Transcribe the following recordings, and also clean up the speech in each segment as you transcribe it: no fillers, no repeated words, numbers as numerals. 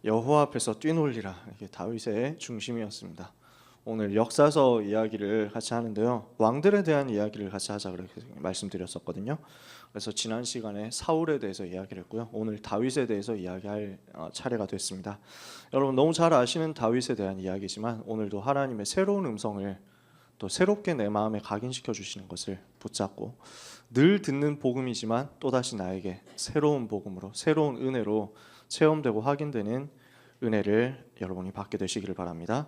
여호와 앞에서 뛰놀리라, 이게 다윗의 중심이었습니다. 오늘 역사서 이야기를 같이 하는데요, 왕들에 대한 이야기를 같이 하자 그렇게 말씀드렸었거든요. 그래서 지난 시간에 사울에 대해서 이야기를 했고요, 오늘 다윗에 대해서 이야기할 차례가 됐습니다. 여러분 너무 잘 아시는 다윗에 대한 이야기지만 오늘도 하나님의 새로운 음성을 또 새롭게 내 마음에 각인시켜 주시는 것을 붙잡고, 늘 듣는 복음이지만 또다시 나에게 새로운 복음으로, 새로운 은혜로 체험되고 확인되는 은혜를 여러분이 받게 되시기를 바랍니다.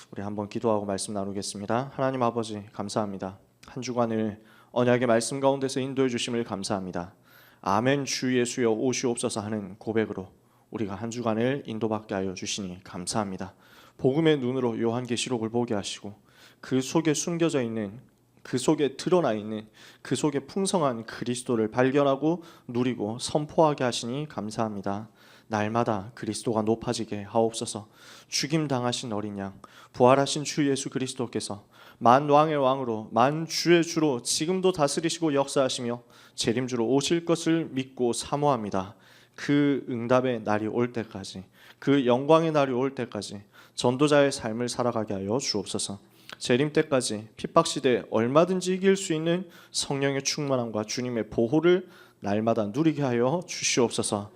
우리 한번 기도하고 말씀 나누겠습니다. 하나님 아버지, 감사합니다. 한 주간을 언약의 말씀 가운데서 인도해 주심을 감사합니다. 아멘 주 예수여 오시옵소서 하는 고백으로 우리가 한 주간을 인도받게 하여 주시니 감사합니다. 복음의 눈으로 요한계시록을 보게 하시고, 그 속에 숨겨져 있는, 그 속에 드러나 있는, 그 속에 풍성한 그리스도를 발견하고 누리고 선포하게 하시니 감사합니다. 날마다 그리스도가 높아지게 하옵소서. 죽임 당하신 어린 양, 부활하신 주 예수 그리스도께서 만왕의 왕으로 만주의 주로 지금도 다스리시고 역사하시며 재림주로 오실 것을 믿고 사모합니다. 그 응답의 날이 올 때까지, 그 영광의 날이 올 때까지 전도자의 삶을 살아가게 하여 주옵소서. 재림 때까지 핍박시대에 얼마든지 이길 수 있는 성령의 충만함과 주님의 보호를 날마다 누리게 하여 주시옵소서.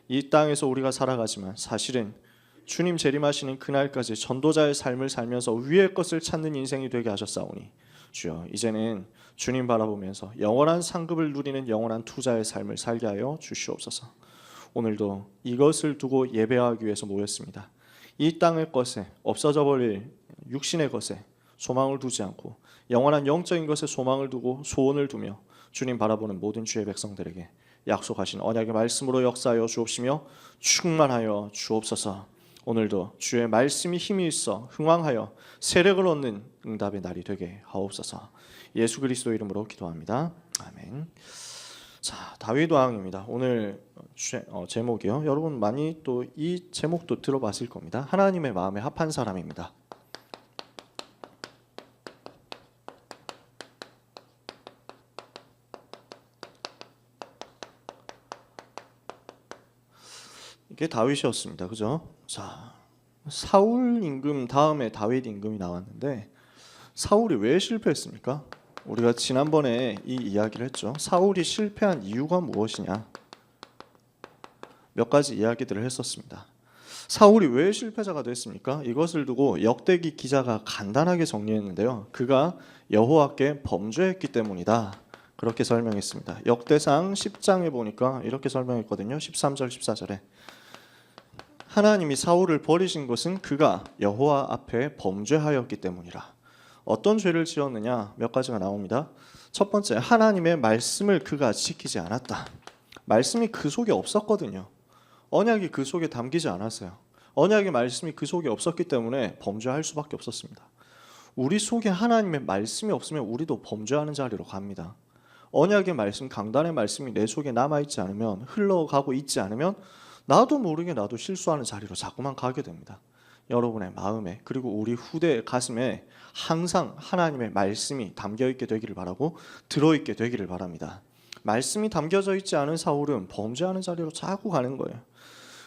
이 땅에서 우리가 살아가지만 사실은 주님 재림하시는 그날까지 전도자의 삶을 살면서 위의 것을 찾는 인생이 되게 하셨사오니 주여, 이제는 주님 바라보면서 영원한 상급을 누리는 영원한 투자의 삶을 살게 하여 주시옵소서. 오늘도 이것을 두고 예배하기 위해서 모였습니다. 이 땅의 것에, 없어져 버릴 육신의 것에 소망을 두지 않고 영원한 영적인 것에 소망을 두고 소원을 두며 주님 바라보는 모든 주의 백성들에게 약속하신 언약의 말씀으로 역사하여 주옵시며 충만하여 주옵소서. 오늘도 주의 말씀이 힘이 있어 흥왕하여 세력을 얻는 응답의 날이 되게 하옵소서. 예수 그리스도 이름으로 기도합니다. 아멘. 자, 다윗 왕입니다. 오늘 제목이요, 여러분 많이 또 이 제목도 들어봤을 겁니다. 하나님의 마음에 합한 사람입니다. 이게 다윗이었습니다. 그죠? 자, 사울 임금 다음에 다윗 임금이 나왔는데, 사울이 왜 실패했습니까? 우리가 지난번에 이 이야기를 했죠. 사울이 실패한 이유가 무엇이냐, 몇 가지 이야기들을 했었습니다. 사울이 왜 실패자가 됐습니까? 이것을 두고 역대기 기자가 간단하게 정리했는데요, 그가 여호와께 범죄했기 때문이다, 그렇게 설명했습니다. 역대상 10장에 보니까 이렇게 설명했거든요. 13절 14절에 하나님이 사울을 버리신 것은 그가 여호와 앞에 범죄하였기 때문이라. 어떤 죄를 지었느냐, 몇 가지가 나옵니다. 첫 번째, 하나님의 말씀을 그가 지키지 않았다. 말씀이 그 속에 없었거든요. 언약이 그 속에 담기지 않았어요. 언약의 말씀이 그 속에 없었기 때문에 범죄할 수밖에 없었습니다. 우리 속에 하나님의 말씀이 없으면 우리도 범죄하는 자리로 갑니다. 언약의 말씀, 강단의 말씀이 내 속에 남아있지 않으면, 흘러가고 있지 않으면 나도 모르게 나도 실수하는 자리로 자꾸만 가게 됩니다. 여러분의 마음에, 그리고 우리 후대의 가슴에 항상 하나님의 말씀이 담겨있게 되기를 바라고 들어있게 되기를 바랍니다. 말씀이 담겨져 있지 않은 사울은 범죄하는 자리로 자꾸 가는 거예요.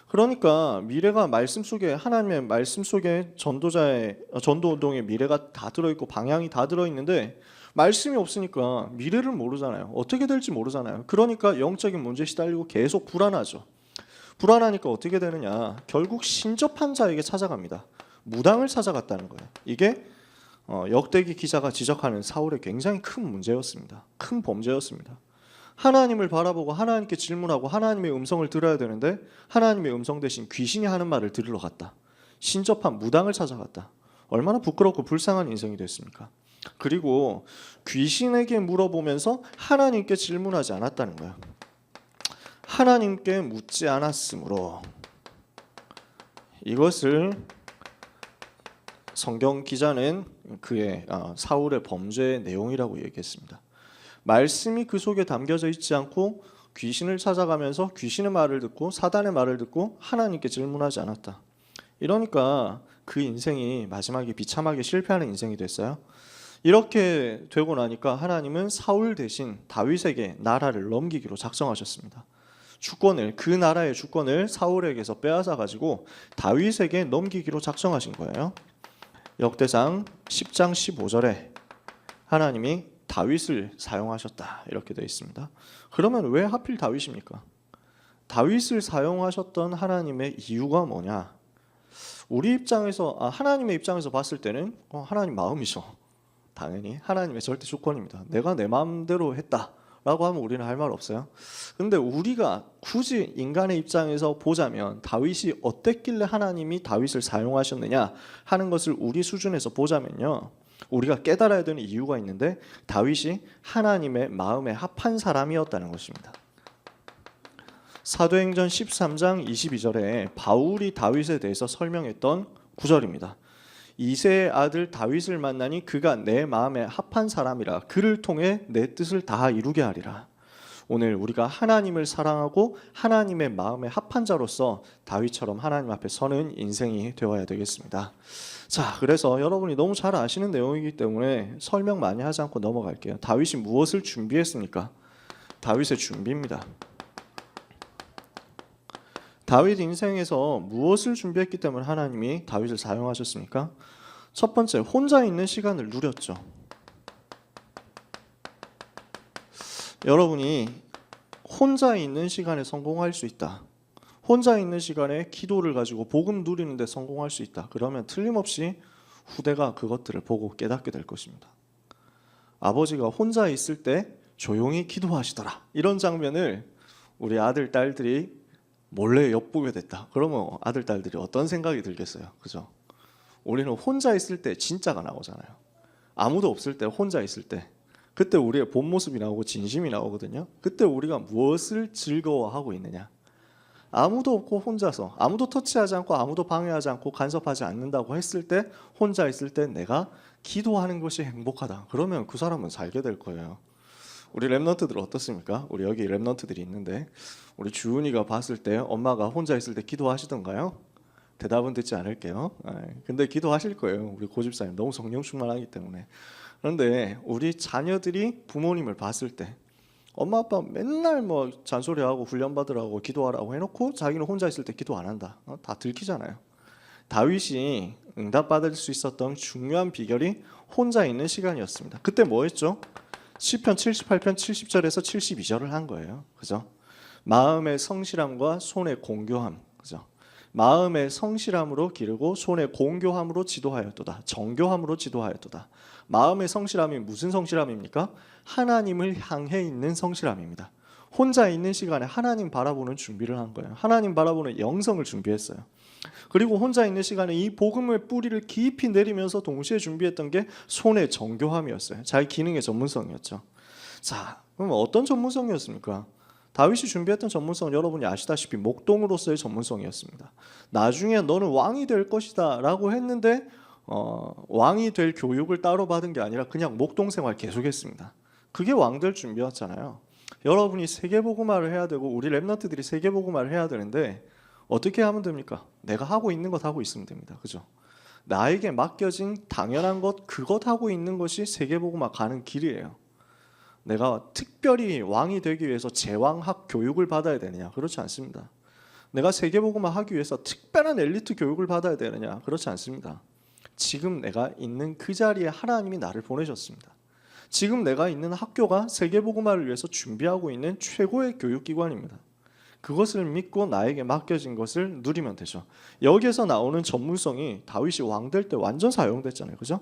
그러니까 미래가 말씀 속에, 하나님의 말씀 속에 전도운동의 미래가 다 들어있고 방향이 다 들어있는데 말씀이 없으니까 미래를 모르잖아요. 어떻게 될지 모르잖아요. 그러니까 영적인 문제에 시달리고 계속 불안하죠. 불안하니까 어떻게 되느냐, 결국 신접한 자에게 찾아갑니다. 무당을 찾아갔다는 거예요. 이게 역대기 기자가 지적하는 사울의 굉장히 큰 문제였습니다. 큰 범죄였습니다. 하나님을 바라보고 하나님께 질문하고 하나님의 음성을 들어야 되는데 하나님의 음성 대신 귀신이 하는 말을 들으러 갔다. 신접한 무당을 찾아갔다. 얼마나 부끄럽고 불쌍한 인생이 됐습니까? 그리고 귀신에게 물어보면서 하나님께 질문하지 않았다는 거예요. 하나님께 묻지 않았으므로, 이것을 성경 기자는 그의 사울의 범죄의 내용이라고 얘기했습니다. 말씀이 그 속에 담겨져 있지 않고 귀신을 찾아가면서 귀신의 말을 듣고 사단의 말을 듣고 하나님께 질문하지 않았다. 이러니까 그 인생이 마지막에 비참하게 실패하는 인생이 됐어요. 이렇게 되고 나니까 하나님은 사울 대신 다윗에게 나라를 넘기기로 작정하셨습니다. 주권을 그 나라의 주권을 사울에게서 빼앗아 가지고 다윗에게 넘기기로 작정하신 거예요. 역대상 10장 15절에 하나님이 다윗을 사용하셨다 이렇게 되어 있습니다. 그러면 왜 하필 다윗입니까? 다윗을 사용하셨던 하나님의 이유가 뭐냐? 우리 입장에서 하나님의 입장에서 봤을 때는 하나님 마음이죠. 당연히 하나님의 절대 주권입니다. 내가 내 마음대로 했다라고 하면 우리는 할 말 없어요. 근데 우리가 굳이 인간의 입장에서 보자면 다윗이 어땠길래 하나님이 다윗을 사용하셨느냐 하는 것을 우리 수준에서 보자면요, 우리가 깨달아야 되는 이유가 있는데 다윗이 하나님의 마음에 합한 사람이었다는 것입니다. 사도행전 13장 22절에 바울이 다윗에 대해서 설명했던 구절입니다. 이새의 아들 다윗을 만나니 그가 내 마음에 합한 사람이라 그를 통해 내 뜻을 다 이루게 하리라. 오늘 우리가 하나님을 사랑하고 하나님의 마음에 합한 자로서 다윗처럼 하나님 앞에 서는 인생이 되어야 되겠습니다. 자, 그래서 여러분이 너무 잘 아시는 내용이기 때문에 설명 많이 하지 않고 넘어갈게요. 다윗이 무엇을 준비했습니까? 다윗의 준비입니다. 다윗 인생에서 무엇을 준비했기 때문에 하나님이 다윗을 사용하셨습니까? 첫 번째, 혼자 있는 시간을 누렸죠. 여러분이 혼자 있는 시간에 성공할 수 있다, 혼자 있는 시간에 기도를 가지고 복음 누리는데 성공할 수 있다, 그러면 틀림없이 후대가 그것들을 보고 깨닫게 될 것입니다. 아버지가 혼자 있을 때 조용히 기도하시더라, 이런 장면을 우리 아들, 딸들이 몰래 엿보게 됐다. 그러면 아들, 딸들이 어떤 생각이 들겠어요? 그죠? 우리는 혼자 있을 때 진짜가 나오잖아요. 아무도 없을 때, 혼자 있을 때, 그때 우리의 본 모습이 나오고 진심이 나오거든요. 그때 우리가 무엇을 즐거워하고 있느냐? 아무도 없고 혼자서, 아무도 터치하지 않고 아무도 방해하지 않고 간섭하지 않는다고 했을 때, 혼자 있을 때 내가 기도하는 것이 행복하다, 그러면 그 사람은 살게 될 거예요. 우리 랩런트들 어떻습니까? 우리 여기 랩런트들이 있는데 우리 주은이가 봤을 때 엄마가 혼자 있을 때 기도하시던가요? 대답은 듣지 않을게요. 근데 기도하실 거예요. 우리 고집사님 너무 성령 충만하기 때문에. 그런데 우리 자녀들이 부모님을 봤을 때 엄마 아빠 맨날 뭐 잔소리하고 훈련받으라고 기도하라고 해놓고 자기는 혼자 있을 때 기도 안 한다, 다 들키잖아요. 다윗이 응답받을 수 있었던 중요한 비결이 혼자 있는 시간이었습니다. 그때 뭐 했죠? 시편 78편 70절에서 72절을 한 거예요. 그죠? 마음의 성실함과 손의 공교함. 그죠? 마음의 성실함으로 기르고 손의 공교함으로 지도하였도다. 정교함으로 지도하였도다. 마음의 성실함이 무슨 성실함입니까? 하나님을 향해 있는 성실함입니다. 혼자 있는 시간에 하나님 바라보는 준비를 한 거예요. 하나님 바라보는 영성을 준비했어요. 그리고 혼자 있는 시간에 이 복음의 뿌리를 깊이 내리면서 동시에 준비했던 게 손의 정교함이었어요. 자기 기능의 전문성이었죠. 자, 그럼 어떤 전문성이었습니까? 다윗이 준비했던 전문성은 여러분이 아시다시피 목동으로서의 전문성이었습니다. 나중에 너는 왕이 될 것이다 라고 했는데 왕이 될 교육을 따로 받은 게 아니라 그냥 목동 생활 계속했습니다. 그게 왕 될 준비였잖아요. 여러분이 세계복음화를 해야 되고 우리 랩런트들이 세계복음화를 해야 되는데 어떻게 하면 됩니까? 내가 하고 있는 것 하고 있으면 됩니다. 그죠? 나에게 맡겨진 당연한 것, 그것 하고 있는 것이 세계복음화 가는 길이에요. 내가 특별히 왕이 되기 위해서 제왕학 교육을 받아야 되느냐? 그렇지 않습니다. 내가 세계복음화 하기 위해서 특별한 엘리트 교육을 받아야 되느냐? 그렇지 않습니다. 지금 내가 있는 그 자리에 하나님이 나를 보내셨습니다. 지금 내가 있는 학교가 세계복음화를 위해서 준비하고 있는 최고의 교육기관입니다. 그것을 믿고 나에게 맡겨진 것을 누리면 되죠. 여기에서 나오는 전문성이 다윗이 왕 될 때 완전 사용됐잖아요. 그죠?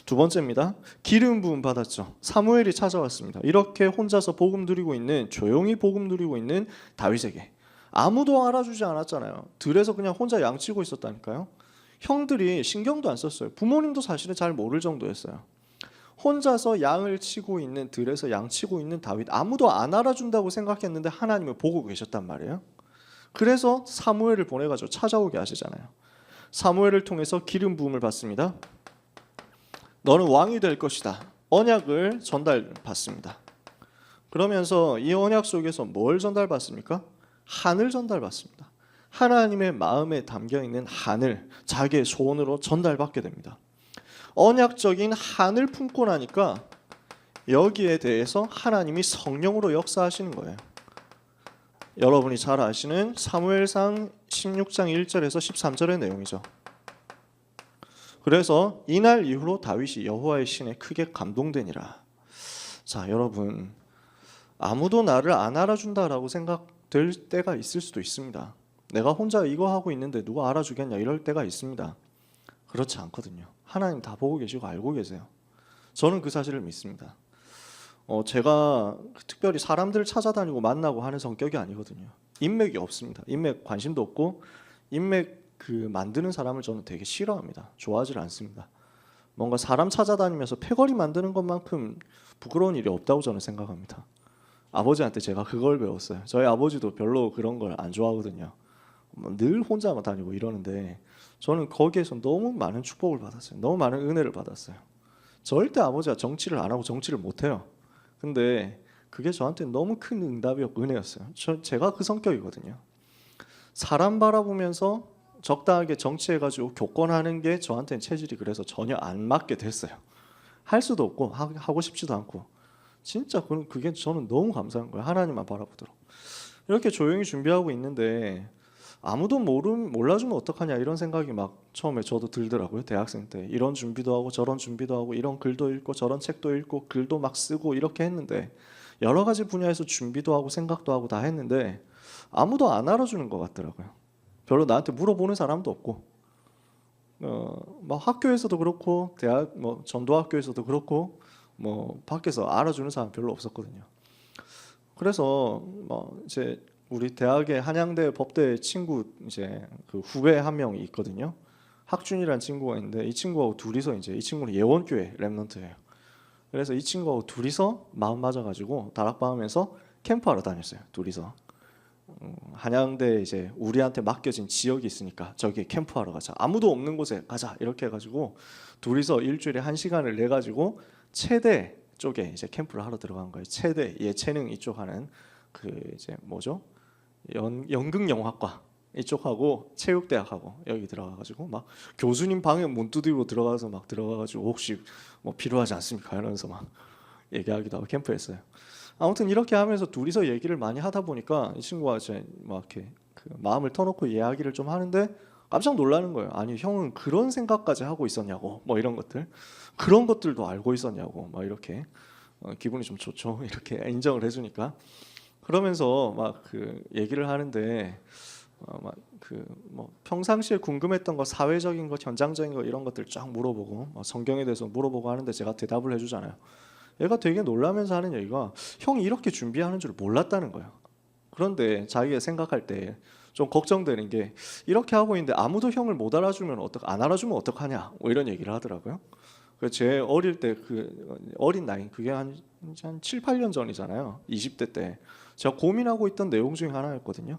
두 번째입니다. 기름 부음 받았죠. 사무엘이 찾아왔습니다. 이렇게 혼자서 복음 누리고 있는, 조용히 복음 누리고 있는 다윗에게 아무도 알아주지 않았잖아요. 들에서 그냥 혼자 양치고 있었다니까요. 형들이 신경도 안 썼어요. 부모님도 사실은 잘 모를 정도였어요. 혼자서 양을 치고 있는, 들에서 양 치고 있는 다윗, 아무도 안 알아준다고 생각했는데 하나님을 보고 계셨단 말이에요. 그래서 사무엘을 보내가지고 찾아오게 하시잖아요. 사무엘을 통해서 기름 부음을 받습니다. 너는 왕이 될 것이다. 언약을 전달받습니다. 그러면서 이 언약 속에서 뭘 전달받습니까? 한을 전달받습니다. 하나님의 마음에 담겨있는 한을 자기의 손으로 전달받게 됩니다. 언약적인 한을 품고 나니까 여기에 대해서 하나님이 성령으로 역사하시는 거예요. 여러분이 잘 아시는 사무엘상 16장 1절에서 13절의 내용이죠. 그래서 이날 이후로 다윗이 여호와의 신에 크게 감동되니라. 자, 여러분, 아무도 나를 안 알아준다라고 생각될 때가 있을 수도 있습니다. 내가 혼자 이거 하고 있는데 누가 알아주겠냐 이럴 때가 있습니다. 그렇지 않거든요. 하나님 다 보고 계시고 알고 계세요. 저는 그 사실을 믿습니다. 제가 특별히 사람들을 찾아다니고 만나고 하는 성격이 아니거든요. 인맥이 없습니다. 인맥 관심도 없고 인맥 만드는 사람을 저는 되게 싫어합니다. 좋아하지 않습니다. 뭔가 사람 찾아다니면서 패거리 만드는 것만큼 부끄러운 일이 없다고 저는 생각합니다. 아버지한테 제가 그걸 배웠어요. 저희 아버지도 별로 그런 걸 안 좋아하거든요. 늘 혼자만 다니고 이러는데 저는 거기에서 너무 많은 축복을 받았어요. 너무 많은 은혜를 받았어요. 절대 아버지가 정치를 안 하고 정치를 못 해요. 근데 그게 저한테 너무 큰 응답이었고 은혜였어요. 제가 그 성격이거든요. 사람 바라보면서 적당하게 정치해가지고 교권하는 게 저한테는 체질이 그래서 전혀 안 맞게 됐어요. 할 수도 없고 하고 싶지도 않고 진짜 그게 저는 너무 감사한 거예요. 하나님만 바라보도록. 이렇게 조용히 준비하고 있는데 아무도 몰라주면 어떡하냐 이런 생각이 막 처음에 저도 들더라고요. 대학생 때 이런 준비도 하고 저런 준비도 하고 이런 글도 읽고 저런 책도 읽고 글도 막 쓰고 이렇게 했는데 여러 가지 분야에서 준비도 하고 생각도 하고 다 했는데 아무도 안 알아주는 것 같더라고요. 별로 나한테 물어보는 사람도 없고 막 학교에서도 그렇고 대학 전도학교에서도 그렇고 밖에서 알아주는 사람 별로 없었거든요. 그래서 이제 우리 대학의 한양대 법대 친구 이제 그 후배 한 명이 있거든요. 학준이라는 친구가 있는데 이 친구하고 둘이서 이제 이 친구는 예원교회 랩런트예요. 그래서 이 친구하고 둘이서 마음 맞아가지고 다락방하면서 캠프하러 다녔어요. 둘이서 한양대 이제 우리한테 맡겨진 지역이 있으니까 저기에 캠프하러 가자. 아무도 없는 곳에 가자 이렇게 해가지고 둘이서 일주일에 1시간을 내 가지고 체대 쪽에 이제 캠프를 하러 들어간 거예요. 체대 예체능 이쪽 하는 이제 뭐죠? 연극영화과 이쪽하고 체육대학하고 여기 들어가가지고 막 교수님 방에 문 두드리고 들어가서 막 들어가가지고 혹시 필요하지 않습니까? 이러면서 막 얘기하기도 하고 캠프했어요. 아무튼 이렇게 하면서 둘이서 얘기를 많이 하다 보니까 이 친구가 이제 막 이렇게 마음을 터놓고 이야기를 좀 하는데 깜짝 놀라는 거예요. 아니 형은 그런 생각까지 하고 있었냐고 이런 것들 그런 것들도 알고 있었냐고 막 이렇게 기분이 좀 좋죠. 이렇게 인정을 해주니까. 그러면서 막 얘기를 하는데 평상시에 궁금했던 거 사회적인 거 현장적인 거 이런 것들 쫙 물어보고 성경에 대해서 물어보고 하는데 제가 대답을 해주잖아요. 얘가 되게 놀라면서 하는 얘기가 형이 이렇게 준비하는 줄 몰랐다는 거예요. 그런데 자기가 생각할 때 좀 걱정되는 게 이렇게 하고 있는데 아무도 형을 못 알아주면 안 알아주면 어떡하냐 이런 얘기를 하더라고요. 제 어릴 때 어린 나이 그게 한 7, 8년 전이잖아요. 20대 때 제가 고민하고 있던 내용 중에 하나였거든요.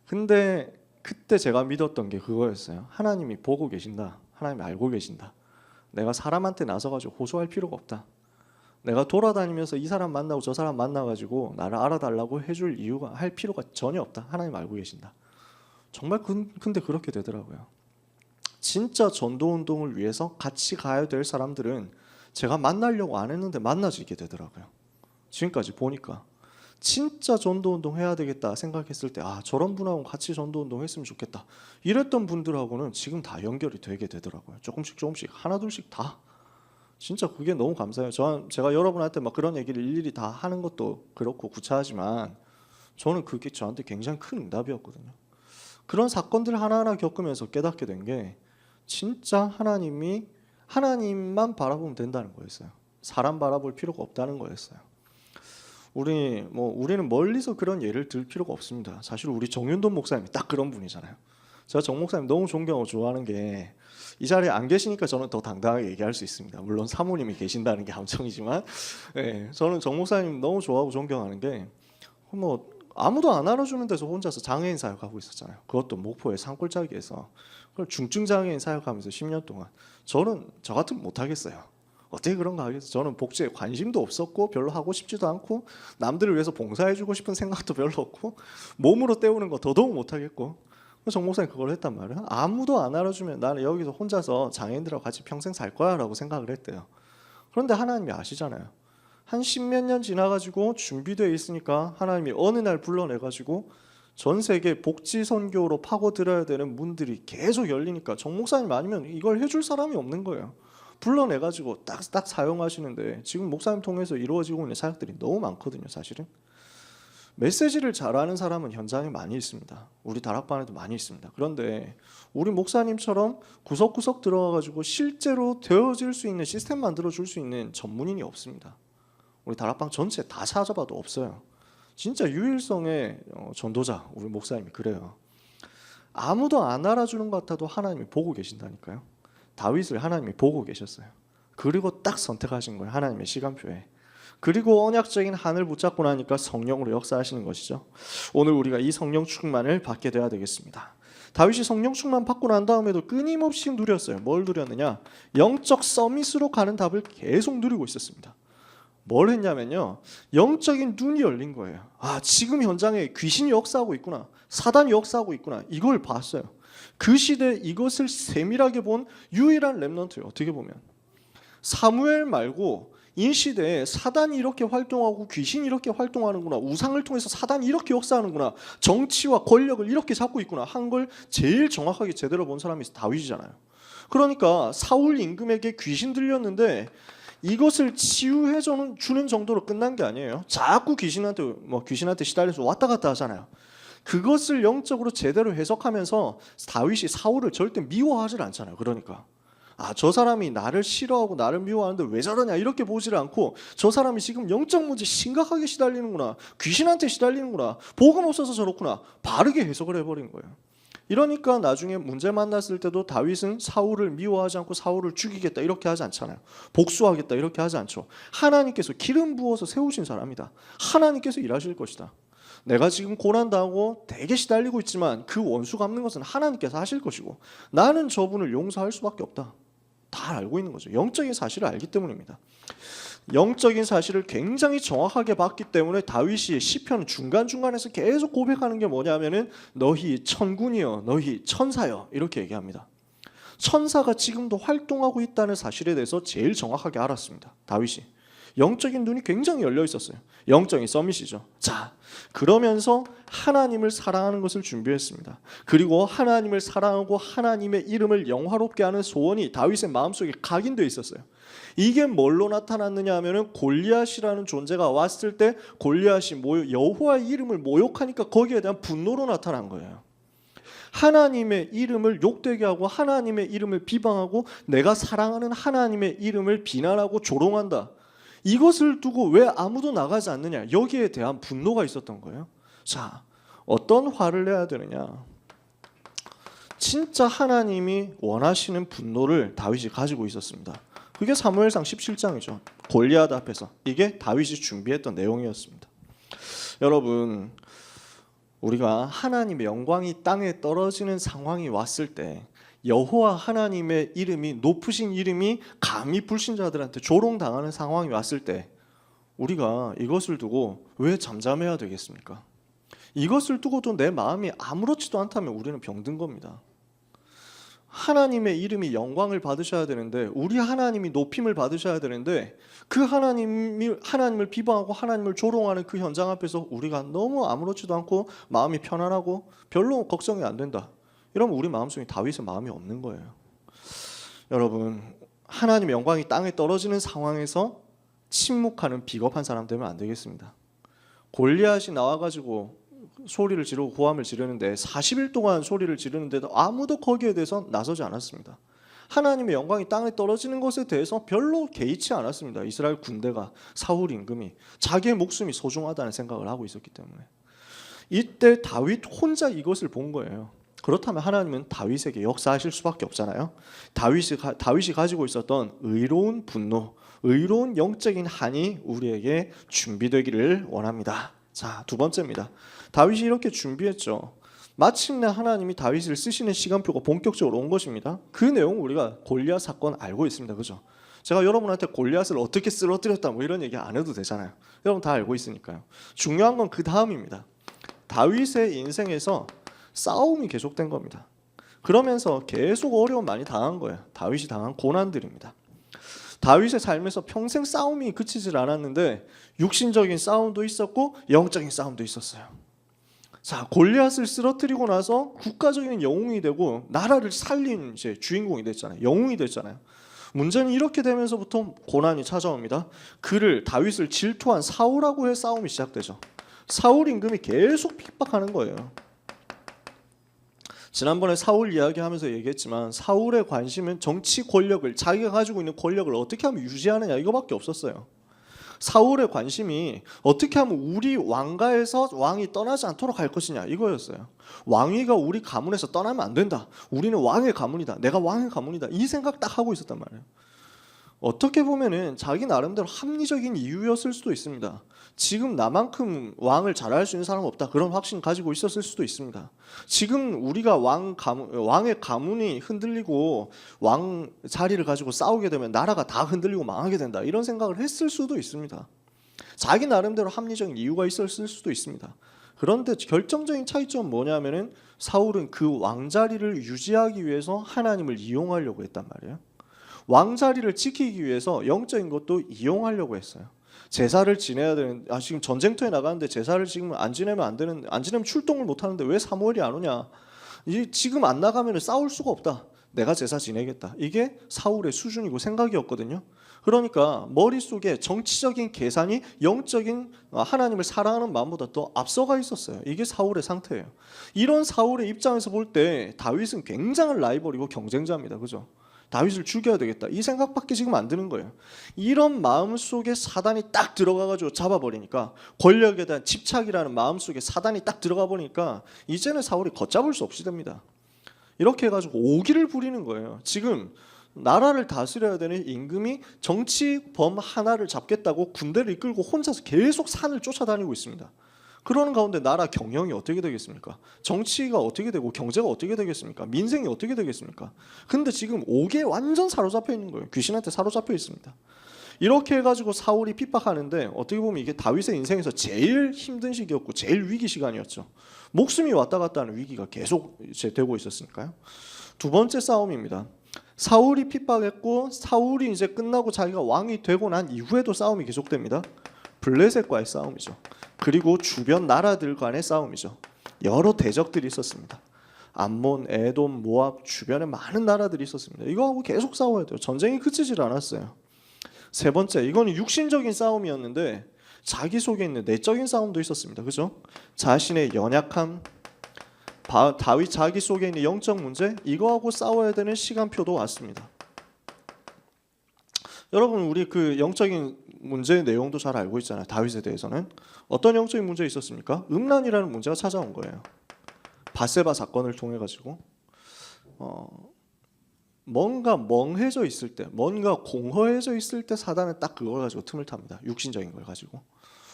근데 그때 제가 믿었던 게 그거였어요. 하나님이 보고 계신다. 하나님이 알고 계신다. 내가 사람한테 나서가지고 호소할 필요가 없다. 내가 돌아다니면서 이 사람 만나고 저 사람 만나가지고 나를 알아달라고 해줄 이유가 할 필요가 전혀 없다. 하나님 알고 계신다. 정말 근데 그렇게 되더라고요. 진짜 전도운동을 위해서 같이 가야 될 사람들은 제가 만나려고 안 했는데 만나지게 되더라고요. 지금까지 보니까 진짜 전도운동 해야 되겠다 생각했을 때 저런 분하고 같이 전도운동 했으면 좋겠다 이랬던 분들하고는 지금 다 연결이 되게 되더라고요. 조금씩 하나 둘씩 다. 진짜 그게 너무 감사해요. 제가 여러분한테 막 그런 얘기를 일일이 다 하는 것도 그렇고 구차하지만 저는 그게 저한테 굉장히 큰 응답이었거든요. 그런 사건들 하나하나 겪으면서 깨닫게 된 게 진짜 하나님만 바라보면 된다는 거였어요. 사람 바라볼 필요가 없다는 거였어요. 우리는 멀리서 그런 예를 들 필요가 없습니다. 사실 우리 정윤돈 목사님이 딱 그런 분이잖아요. 제가 정 목사님 너무 존경하고 좋아하는 게 이 자리에 안 계시니까 저는 더 당당하게 얘기할 수 있습니다. 물론 사모님이 계신다는 게 함정이지만 저는 정 목사님 너무 좋아하고 존경하는 게 아무도 안 알아주는 데서 혼자서 장애인 사역하고 있었잖아요. 그것도 목포의 산골짜기에서 그걸 중증 장애인 사역하면서 10년 동안 저는 저 같으면 못하겠어요. 어떻게 그런가 하겠어요. 저는 복지에 관심도 없었고 별로 하고 싶지도 않고 남들을 위해서 봉사해주고 싶은 생각도 별로 없고 몸으로 때우는 거 더더욱 못하겠고 정 목사님 그걸 했단 말이에요. 아무도 안 알아주면 나는 여기서 혼자서 장애인들하고 같이 평생 살 거야 라고 생각을 했대요. 그런데 하나님이 아시잖아요. 한 십몇 년 지나가지고 준비되어 있으니까 하나님이 어느 날 불러내가지고 전 세계 복지 선교로 파고들어야 되는 문들이 계속 열리니까 정 목사님 아니면 이걸 해줄 사람이 없는 거예요. 불러내가지고 딱 사용하시는데 지금 목사님 통해서 이루어지고 있는 사역들이 너무 많거든요. 사실은 메시지를 잘하는 사람은 현장에 많이 있습니다. 우리 다락방에도 많이 있습니다. 그런데 우리 목사님처럼 구석구석 들어가가지고 실제로 되어질 수 있는 시스템 만들어줄 수 있는 전문인이 없습니다. 우리 다락방 전체 다 찾아봐도 없어요. 진짜 유일성의 전도자 우리 목사님이 그래요. 아무도 안 알아주는 것 같아도 하나님이 보고 계신다니까요. 다윗을 하나님이 보고 계셨어요. 그리고 딱 선택하신 거예요. 하나님의 시간표에. 그리고 언약적인 한을 붙잡고 나니까 성령으로 역사하시는 것이죠. 오늘 우리가 이 성령 충만을 받게 돼야 되겠습니다. 다윗이 성령 충만 받고 난 다음에도 끊임없이 누렸어요. 뭘 누렸느냐? 영적 서밋으로 가는 답을 계속 누리고 있었습니다. 뭘 했냐면요, 영적인 눈이 열린 거예요. 아, 지금 현장에 귀신이 역사하고 있구나, 사단이 역사하고 있구나, 이걸 봤어요. 그 시대에 이것을 세밀하게 본 유일한 렘넌트예요. 어떻게 보면 사무엘 말고 이 시대에 사단이 이렇게 활동하고 귀신이 이렇게 활동하는구나, 우상을 통해서 사단이 이렇게 역사하는구나, 정치와 권력을 이렇게 잡고 있구나 한 걸 제일 정확하게 제대로 본 사람이 다윗이잖아요. 그러니까 사울 임금에게 귀신 들렸는데 이것을 치유해 주는 정도로 끝난 게 아니에요. 자꾸 귀신한테 시달려서 왔다 갔다 하잖아요. 그것을 영적으로 제대로 해석하면서 다윗이 사울을 절대 미워하지 않잖아요. 그러니까 저 사람이 나를 싫어하고 나를 미워하는데 왜 저러냐 이렇게 보지를 않고, 저 사람이 지금 영적 문제 심각하게 시달리는구나, 귀신한테 시달리는구나, 복음 없어서 저렇구나, 바르게 해석을 해버린 거예요. 이러니까 나중에 문제 만났을 때도 다윗은 사울을 미워하지 않고 사울을 죽이겠다 이렇게 하지 않잖아요. 복수하겠다 이렇게 하지 않죠. 하나님께서 기름 부어서 세우신 사람이다. 하나님께서 일하실 것이다. 내가 지금 고난당하고 되게 시달리고 있지만 그 원수 갚는 것은 하나님께서 하실 것이고 나는 저분을 용서할 수밖에 없다. 다 알고 있는 거죠. 영적인 사실을 알기 때문입니다. 영적인 사실을 굉장히 정확하게 봤기 때문에 다윗이 시편 중간중간에서 계속 고백하는 게 뭐냐면은 너희 천군이여, 너희 천사여 이렇게 얘기합니다. 천사가 지금도 활동하고 있다는 사실에 대해서 제일 정확하게 알았습니다. 다윗이 영적인 눈이 굉장히 열려 있었어요. 영적인 서밋이죠. 자, 그러면서 하나님을 사랑하는 것을 준비했습니다. 그리고 하나님을 사랑하고 하나님의 이름을 영화롭게 하는 소원이 다윗의 마음속에 각인되어 있었어요. 이게 뭘로 나타났느냐 하면은 골리앗이라는 존재가 왔을 때 골리앗이 여호와의 이름을 모욕하니까 거기에 대한 분노로 나타난 거예요. 하나님의 이름을 욕되게 하고 하나님의 이름을 비방하고 내가 사랑하는 하나님의 이름을 비난하고 조롱한다. 이것을 두고 왜 아무도 나가지 않느냐, 여기에 대한 분노가 있었던 거예요. 자, 어떤 화를 내야 되느냐, 진짜 하나님이 원하시는 분노를 다윗이 가지고 있었습니다. 그게 사무엘상 17장이죠. 골리앗 앞에서 이게 다윗이 준비했던 내용이었습니다. 여러분, 우리가 하나님의 영광이 땅에 떨어지는 상황이 왔을 때 여호와 하나님의 이름이, 높으신 이름이 감히 불신자들한테 조롱당하는 상황이 왔을 때 우리가 이것을 두고 왜 잠잠해야 되겠습니까? 이것을 두고도 내 마음이 아무렇지도 않다면 우리는 병든 겁니다. 하나님의 이름이 영광을 받으셔야 되는데, 우리 하나님이 높임을 받으셔야 되는데, 그 하나님을 비방하고 하나님을 조롱하는 그 현장 앞에서 우리가 너무 아무렇지도 않고 마음이 편안하고 별로 걱정이 안 된다, 이러면 우리 마음속에 다윗의 마음이 없는 거예요. 여러분, 하나님의 영광이 땅에 떨어지는 상황에서 침묵하는 비겁한 사람 되면 안 되겠습니다. 골리앗이 나와가지고 소리를 지르고 고함을 지르는데 40일 동안 소리를 지르는데도 아무도 거기에 대해서 나서지 않았습니다. 하나님의 영광이 땅에 떨어지는 것에 대해서 별로 개의치 않았습니다. 이스라엘 군대가, 사울 임금이 자기의 목숨이 소중하다는 생각을 하고 있었기 때문에. 이때 다윗 혼자 이것을 본 거예요. 그렇다면 하나님은 다윗에게 역사하실 수밖에 없잖아요. 다윗이 가지고 있었던 의로운 분노, 의로운 영적인 한이 우리에게 준비되기를 원합니다. 자, 두 번째입니다. 다윗이 이렇게 준비했죠. 마침내 하나님이 다윗을 쓰시는 시간표가 본격적으로 온 것입니다. 그 내용 우리가 골리앗 사건 알고 있습니다. 그죠? 제가 여러분한테 골리앗을 어떻게 쓰러뜨렸다 뭐 이런 얘기 안 해도 되잖아요. 여러분 다 알고 있으니까요. 중요한 건 그 다음입니다. 다윗의 인생에서 싸움이 계속된 겁니다. 그러면서 계속 어려움 많이 당한 거예요. 다윗이 당한 고난들입니다. 다윗의 삶에서 평생 싸움이 그치질 않았는데 육신적인 싸움도 있었고 영적인 싸움도 있었어요. 자, 골리앗을 쓰러뜨리고 나서 국가적인 영웅이 되고 나라를 살린 이제 주인공이 됐잖아요. 영웅이 됐잖아요. 문제는 이렇게 되면서부터 고난이 찾아옵니다. 다윗을 질투한 사울하고의 싸움이 시작되죠. 사울 임금이 계속 핍박하는 거예요. 지난번에 사울 이야기하면서 얘기했지만 사울의 관심은 정치 권력을, 자기가 가지고 있는 권력을 어떻게 하면 유지하느냐 이거밖에 없었어요. 사울의 관심이 어떻게 하면 우리 왕가에서 왕이 떠나지 않도록 할 것이냐 이거였어요. 왕위가 우리 가문에서 떠나면 안 된다. 우리는 왕의 가문이다. 내가 왕의 가문이다. 이 생각 딱 하고 있었단 말이에요. 어떻게 보면은 자기 나름대로 합리적인 이유였을 수도 있습니다. 지금 나만큼 왕을 잘할 수 있는 사람은 없다. 그런 확신 가지고 있었을 수도 있습니다. 지금 우리가 왕의 가문이 흔들리고 왕 자리를 가지고 싸우게 되면 나라가 다 흔들리고 망하게 된다. 이런 생각을 했을 수도 있습니다. 자기 나름대로 합리적인 이유가 있었을 수도 있습니다. 그런데 결정적인 차이점은 뭐냐면은 사울은 그 왕자리를 유지하기 위해서 하나님을 이용하려고 했단 말이에요. 왕자리를 지키기 위해서 영적인 것도 이용하려고 했어요. 제사를 지내야 되는, 지금 전쟁터에 나가는데 제사를 지금 안 지내면 안 되는, 안 지내면 출동을 못 하는데 왜 사무엘이 안 오냐? 지금 안 나가면 싸울 수가 없다. 내가 제사 지내겠다. 이게 사울의 수준이고 생각이었거든요. 그러니까 머릿속에 정치적인 계산이 영적인 하나님을 사랑하는 마음보다 더 앞서가 있었어요. 이게 사울의 상태예요. 이런 사울의 입장에서 볼 때 다윗은 굉장한 라이벌이고 경쟁자입니다. 그죠? 다윗을 죽여야 되겠다. 이 생각밖에 지금 안 드는 거예요. 이런 마음속에 사단이 딱 들어가가지고 잡아버리니까, 권력에 대한 집착이라는 마음속에 사단이 딱 들어가 버리니까 이제는 사울이 걷잡을 수 없이 됩니다. 이렇게 해가지고 오기를 부리는 거예요. 지금 나라를 다스려야 되는 임금이 정치범 하나를 잡겠다고 군대를 이끌고 혼자서 계속 산을 쫓아다니고 있습니다. 그러는 가운데 나라 경영이 어떻게 되겠습니까? 정치가 어떻게 되고 경제가 어떻게 되겠습니까? 민생이 어떻게 되겠습니까? 근데 지금 옥에 완전 사로잡혀 있는 거예요. 귀신한테 사로잡혀 있습니다. 이렇게 해가지고 사울이 핍박하는데 어떻게 보면 이게 다윗의 인생에서 제일 힘든 시기였고 제일 위기 시간이었죠. 목숨이 왔다 갔다 하는 위기가 계속 되고 있었으니까요. 두 번째 싸움입니다. 사울이 핍박했고 사울이 이제 끝나고 자기가 왕이 되고 난 이후에도 싸움이 계속됩니다. 블레셋과의 싸움이죠. 그리고 주변 나라들 간의 싸움이죠. 여러 대적들이 있었습니다. 암몬, 에돔, 모압 주변에 많은 나라들이 있었습니다. 이거하고 계속 싸워야 돼요. 전쟁이 그치질 않았어요. 세 번째, 이거는 육신적인 싸움이었는데 자기 속에 있는 내적인 싸움도 있었습니다. 그죠? 자신의 연약함, 다윗 자기 속에 있는 영적 문제, 이거하고 싸워야 되는 시간표도 왔습니다. 여러분, 우리 그 영적인 문제의 내용도 잘 알고 있잖아요. 다윗에 대해서는 어떤 영적인 문제 있었습니까? 음란이라는 문제가 찾아온 거예요. 밧세바 사건을 통해 가지고 뭔가 멍해져 있을 때, 뭔가 공허해져 있을 때 사단은 딱 그걸 가지고 틈을 탑니다. 육신적인 걸 가지고.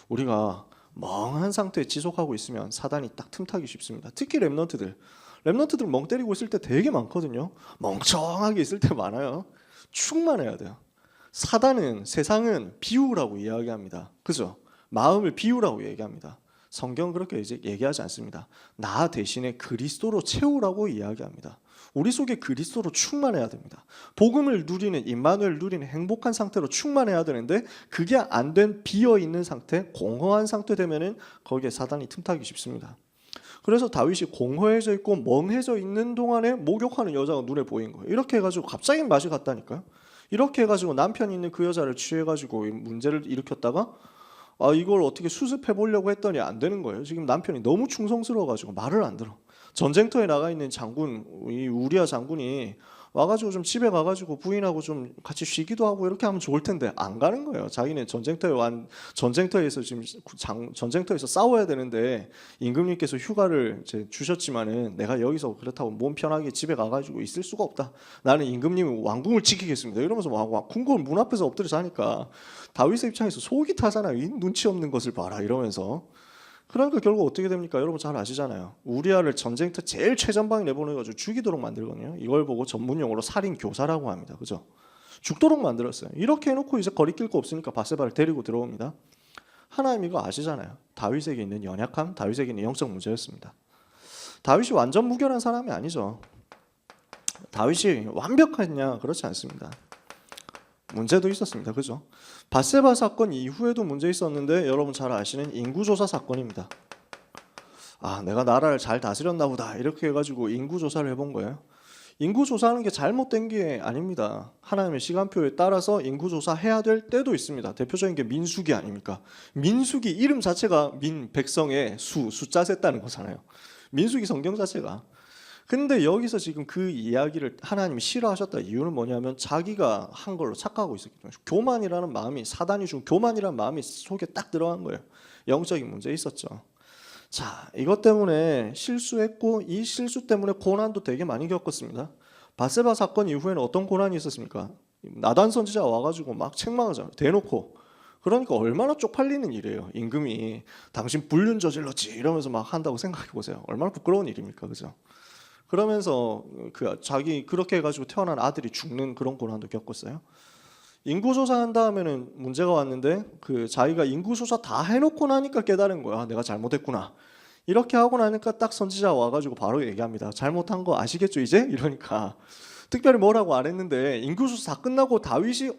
우리가 멍한 상태에 지속하고 있으면 사단이 딱 틈타기 쉽습니다. 특히 렘넌트들 멍 때리고 있을 때 되게 많거든요. 멍청하게 있을 때 많아요. 충만해야 돼요. 사단은, 세상은 비우라고 이야기합니다. 그죠? 마음을 비우라고 얘기합니다. 성경은 그렇게 이제 얘기하지 않습니다. 나 대신에 그리스도로 채우라고 이야기합니다. 우리 속에 그리스도로 충만해야 됩니다. 복음을 누리는, 임마누엘 누리는 행복한 상태로 충만해야 되는데 그게 안 된 비어있는 상태, 공허한 상태 되면은 거기에 사단이 틈타기 쉽습니다. 그래서 다윗이 공허해져 있고 멍해져 있는 동안에 목욕하는 여자가 눈에 보인 거예요. 이렇게 해가지고 갑자기 맛이 갔다니까요. 이렇게 해가지고 남편이 있는 그 여자를 취해가지고 문제를 일으켰다가 이걸 어떻게 수습해 보려고 했더니 안 되는 거예요. 지금 남편이 너무 충성스러워가지고 말을 안 들어. 전쟁터에 나가 있는 장군, 이 우리아 장군이 와가지고 좀 집에 가가지고 부인하고 좀 같이 쉬기도 하고 이렇게 하면 좋을 텐데 안 가는 거예요. 자기는 전쟁터에서 지금 전쟁터에서 싸워야 되는데 임금님께서 휴가를 이제 주셨지만은 내가 여기서 그렇다고 몸 편하게 집에 가가지고 있을 수가 없다. 나는 임금님 왕궁을 지키겠습니다. 이러면서 궁궐 문 앞에서 엎드려 자니까 다윗의 입장에서 속이 타잖아요. 이 눈치 없는 것을 봐라 이러면서. 그러니까 결국 어떻게 됩니까? 여러분 잘 아시잖아요. 우리아를 전쟁터 제일 최전방에 내보내가지고 죽이도록 만들거든요. 이걸 보고 전문용어로 살인 교사라고 합니다. 그죠? 죽도록 만들었어요. 이렇게 해놓고 이제 거리낄 거 없으니까 밧세바를 데리고 들어옵니다. 하나님 이거 아시잖아요. 다윗에게 있는 연약함, 다윗에게 있는 영적 문제였습니다. 다윗이 완전 무결한 사람이 아니죠. 다윗이 완벽했냐? 그렇지 않습니다. 문제도 있었습니다. 그죠? 밧세바 사건 이후에도 문제 있었는데 여러분 잘 아시는 인구조사 사건입니다. 아, 내가 나라를 잘 다스렸나 보다 이렇게 해가지고 인구조사를 해본 거예요. 인구조사하는 게 잘못된 게 아닙니다. 하나님의 시간표에 따라서 인구조사 해야 될 때도 있습니다. 대표적인 게 민수기 아닙니까? 민수기 이름 자체가 백성의 숫자 셌다는 거잖아요. 민수기 성경 자체가. 근데 여기서 지금 그 이야기를 하나님이 싫어하셨다 이유는 뭐냐면 자기가 한 걸로 착각하고 있었기 때문에 교만이라는 마음이 사단이 준 교만이라는 마음이 속에 딱 들어간 거예요. 영적인 문제 있었죠. 자, 이것 때문에 실수했고 이 실수 때문에 고난도 되게 많이 겪었습니다. 밧세바 사건 이후에는 어떤 고난이 있었습니까? 나단 선지자 와가지고 막 책망하잖아요. 대놓고. 그러니까 얼마나 쪽팔리는 일이에요. 임금이 당신 불륜 저질렀지 이러면서 막 한다고 생각해 보세요. 얼마나 부끄러운 일입니까, 그죠? 그러면서 자기 그렇게 해가지고 태어난 아들이 죽는 그런 고난도 겪었어요. 인구조사한 다음에는 문제가 왔는데 자기가 인구조사 다 해놓고 나니까 깨달은 거야. 내가 잘못했구나. 이렇게 하고 나니까 딱 선지자 와가지고 바로 얘기합니다. 잘못한 거 아시겠죠 이제? 이러니까 특별히 뭐라고 안 했는데 인구조사 다 끝나고 다윗이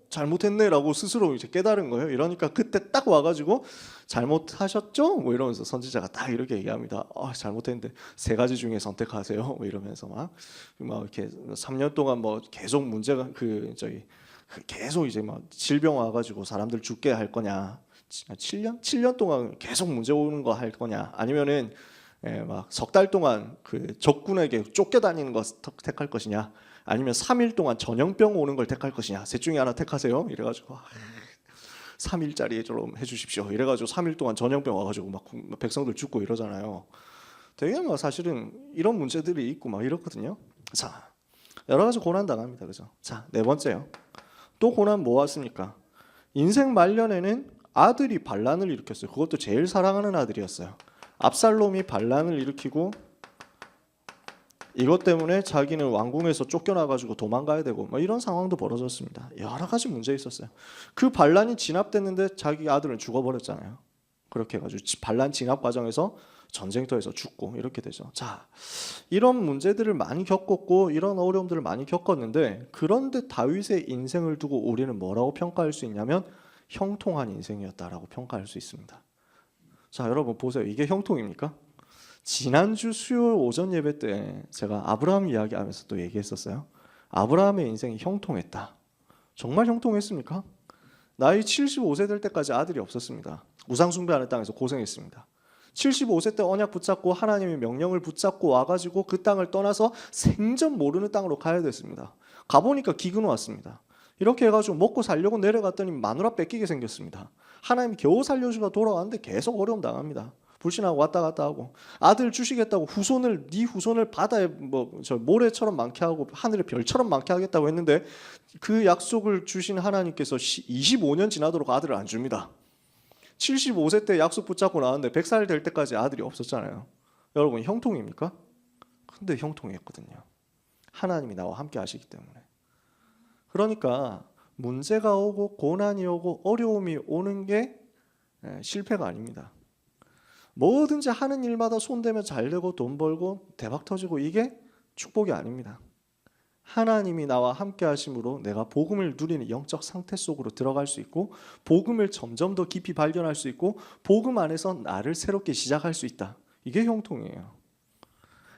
잘못했네라고 스스로 이제 깨달은 거예요. 이러니까 그때 딱 와가지고 잘못하셨죠? 뭐 이러면서 선지자가 딱 이렇게 얘기합니다. 잘못했는데 3가지 중에 선택하세요. 뭐 이러면서 막 이렇게 3년 동안 뭐 계속 문제가 계속 이제 막 질병 와가지고 사람들 죽게 할 거냐, 7년 동안 계속 문제 오는 거 할 거냐, 아니면은 막 석 달 동안 적군에게 쫓겨다니는 거 택할 것이냐, 아니면 3일 동안 전염병 오는 걸 택할 것이냐, 셋 중에 하나 택하세요. 이래가지고 3일짜리 좀 해주십시오. 이래가지고 3일 동안 전염병 와가지고 막 백성들 죽고 이러잖아요. 되게 뭐 사실은 이런 문제들이 있고 막 이렇거든요. 자, 여러 가지 고난 당합니다. 그죠? 자, 4번째요. 또 고난 뭐 왔습니까? 인생 말년에는 아들이 반란을 일으켰어요. 그것도 제일 사랑하는 아들이었어요. 압살롬이 반란을 일으키고 이것 때문에 자기는 왕궁에서 쫓겨나가지고 도망가야 되고 뭐 이런 상황도 벌어졌습니다. 여러 가지 문제 있었어요. 그 반란이 진압됐는데 자기 아들은 죽어버렸잖아요. 그렇게 해가지고 반란 진압 과정에서 전쟁터에서 죽고 이렇게 되죠. 자, 이런 문제들을 많이 겪었고 이런 어려움들을 많이 겪었는데 그런데 다윗의 인생을 두고 우리는 뭐라고 평가할 수 있냐면 형통한 인생이었다라고 평가할 수 있습니다. 자, 여러분 보세요. 이게 형통입니까? 지난주 수요일 오전 예배 때 제가 아브라함 이야기하면서 또 얘기했었어요. 아브라함의 인생이 형통했다. 정말 형통했습니까? 나이 75세 될 때까지 아들이 없었습니다. 우상 숭배하는 땅에서 고생했습니다. 75세 때 언약 붙잡고 하나님의 명령을 붙잡고 와가지고 그 땅을 떠나서 생전 모르는 땅으로 가야 됐습니다. 가보니까 기근 왔습니다. 이렇게 해가지고 먹고 살려고 내려갔더니 마누라 뺏기게 생겼습니다. 하나님이 겨우 살려주가 돌아왔는데 계속 어려움 당합니다. 불신하고 왔다 갔다 하고 아들 주시겠다고 네 후손을 바다에 모래처럼 많게 하고 하늘의 별처럼 많게 하겠다고 했는데 그 약속을 주신 하나님께서 25년 지나도록 아들을 안 줍니다. 75세 때 약속 붙잡고 나왔는데 100살 될 때까지 아들이 없었잖아요. 여러분 형통입니까? 근데 형통했거든요. 하나님이 나와 함께 하시기 때문에. 그러니까 문제가 오고 고난이 오고 어려움이 오는 게 실패가 아닙니다. 뭐든지 하는 일마다 손대면 잘 되고 돈 벌고 대박 터지고 이게 축복이 아닙니다. 하나님이 나와 함께 하심으로 내가 복음을 누리는 영적 상태 속으로 들어갈 수 있고 복음을 점점 더 깊이 발견할 수 있고 복음 안에서 나를 새롭게 시작할 수 있다. 이게 형통이에요.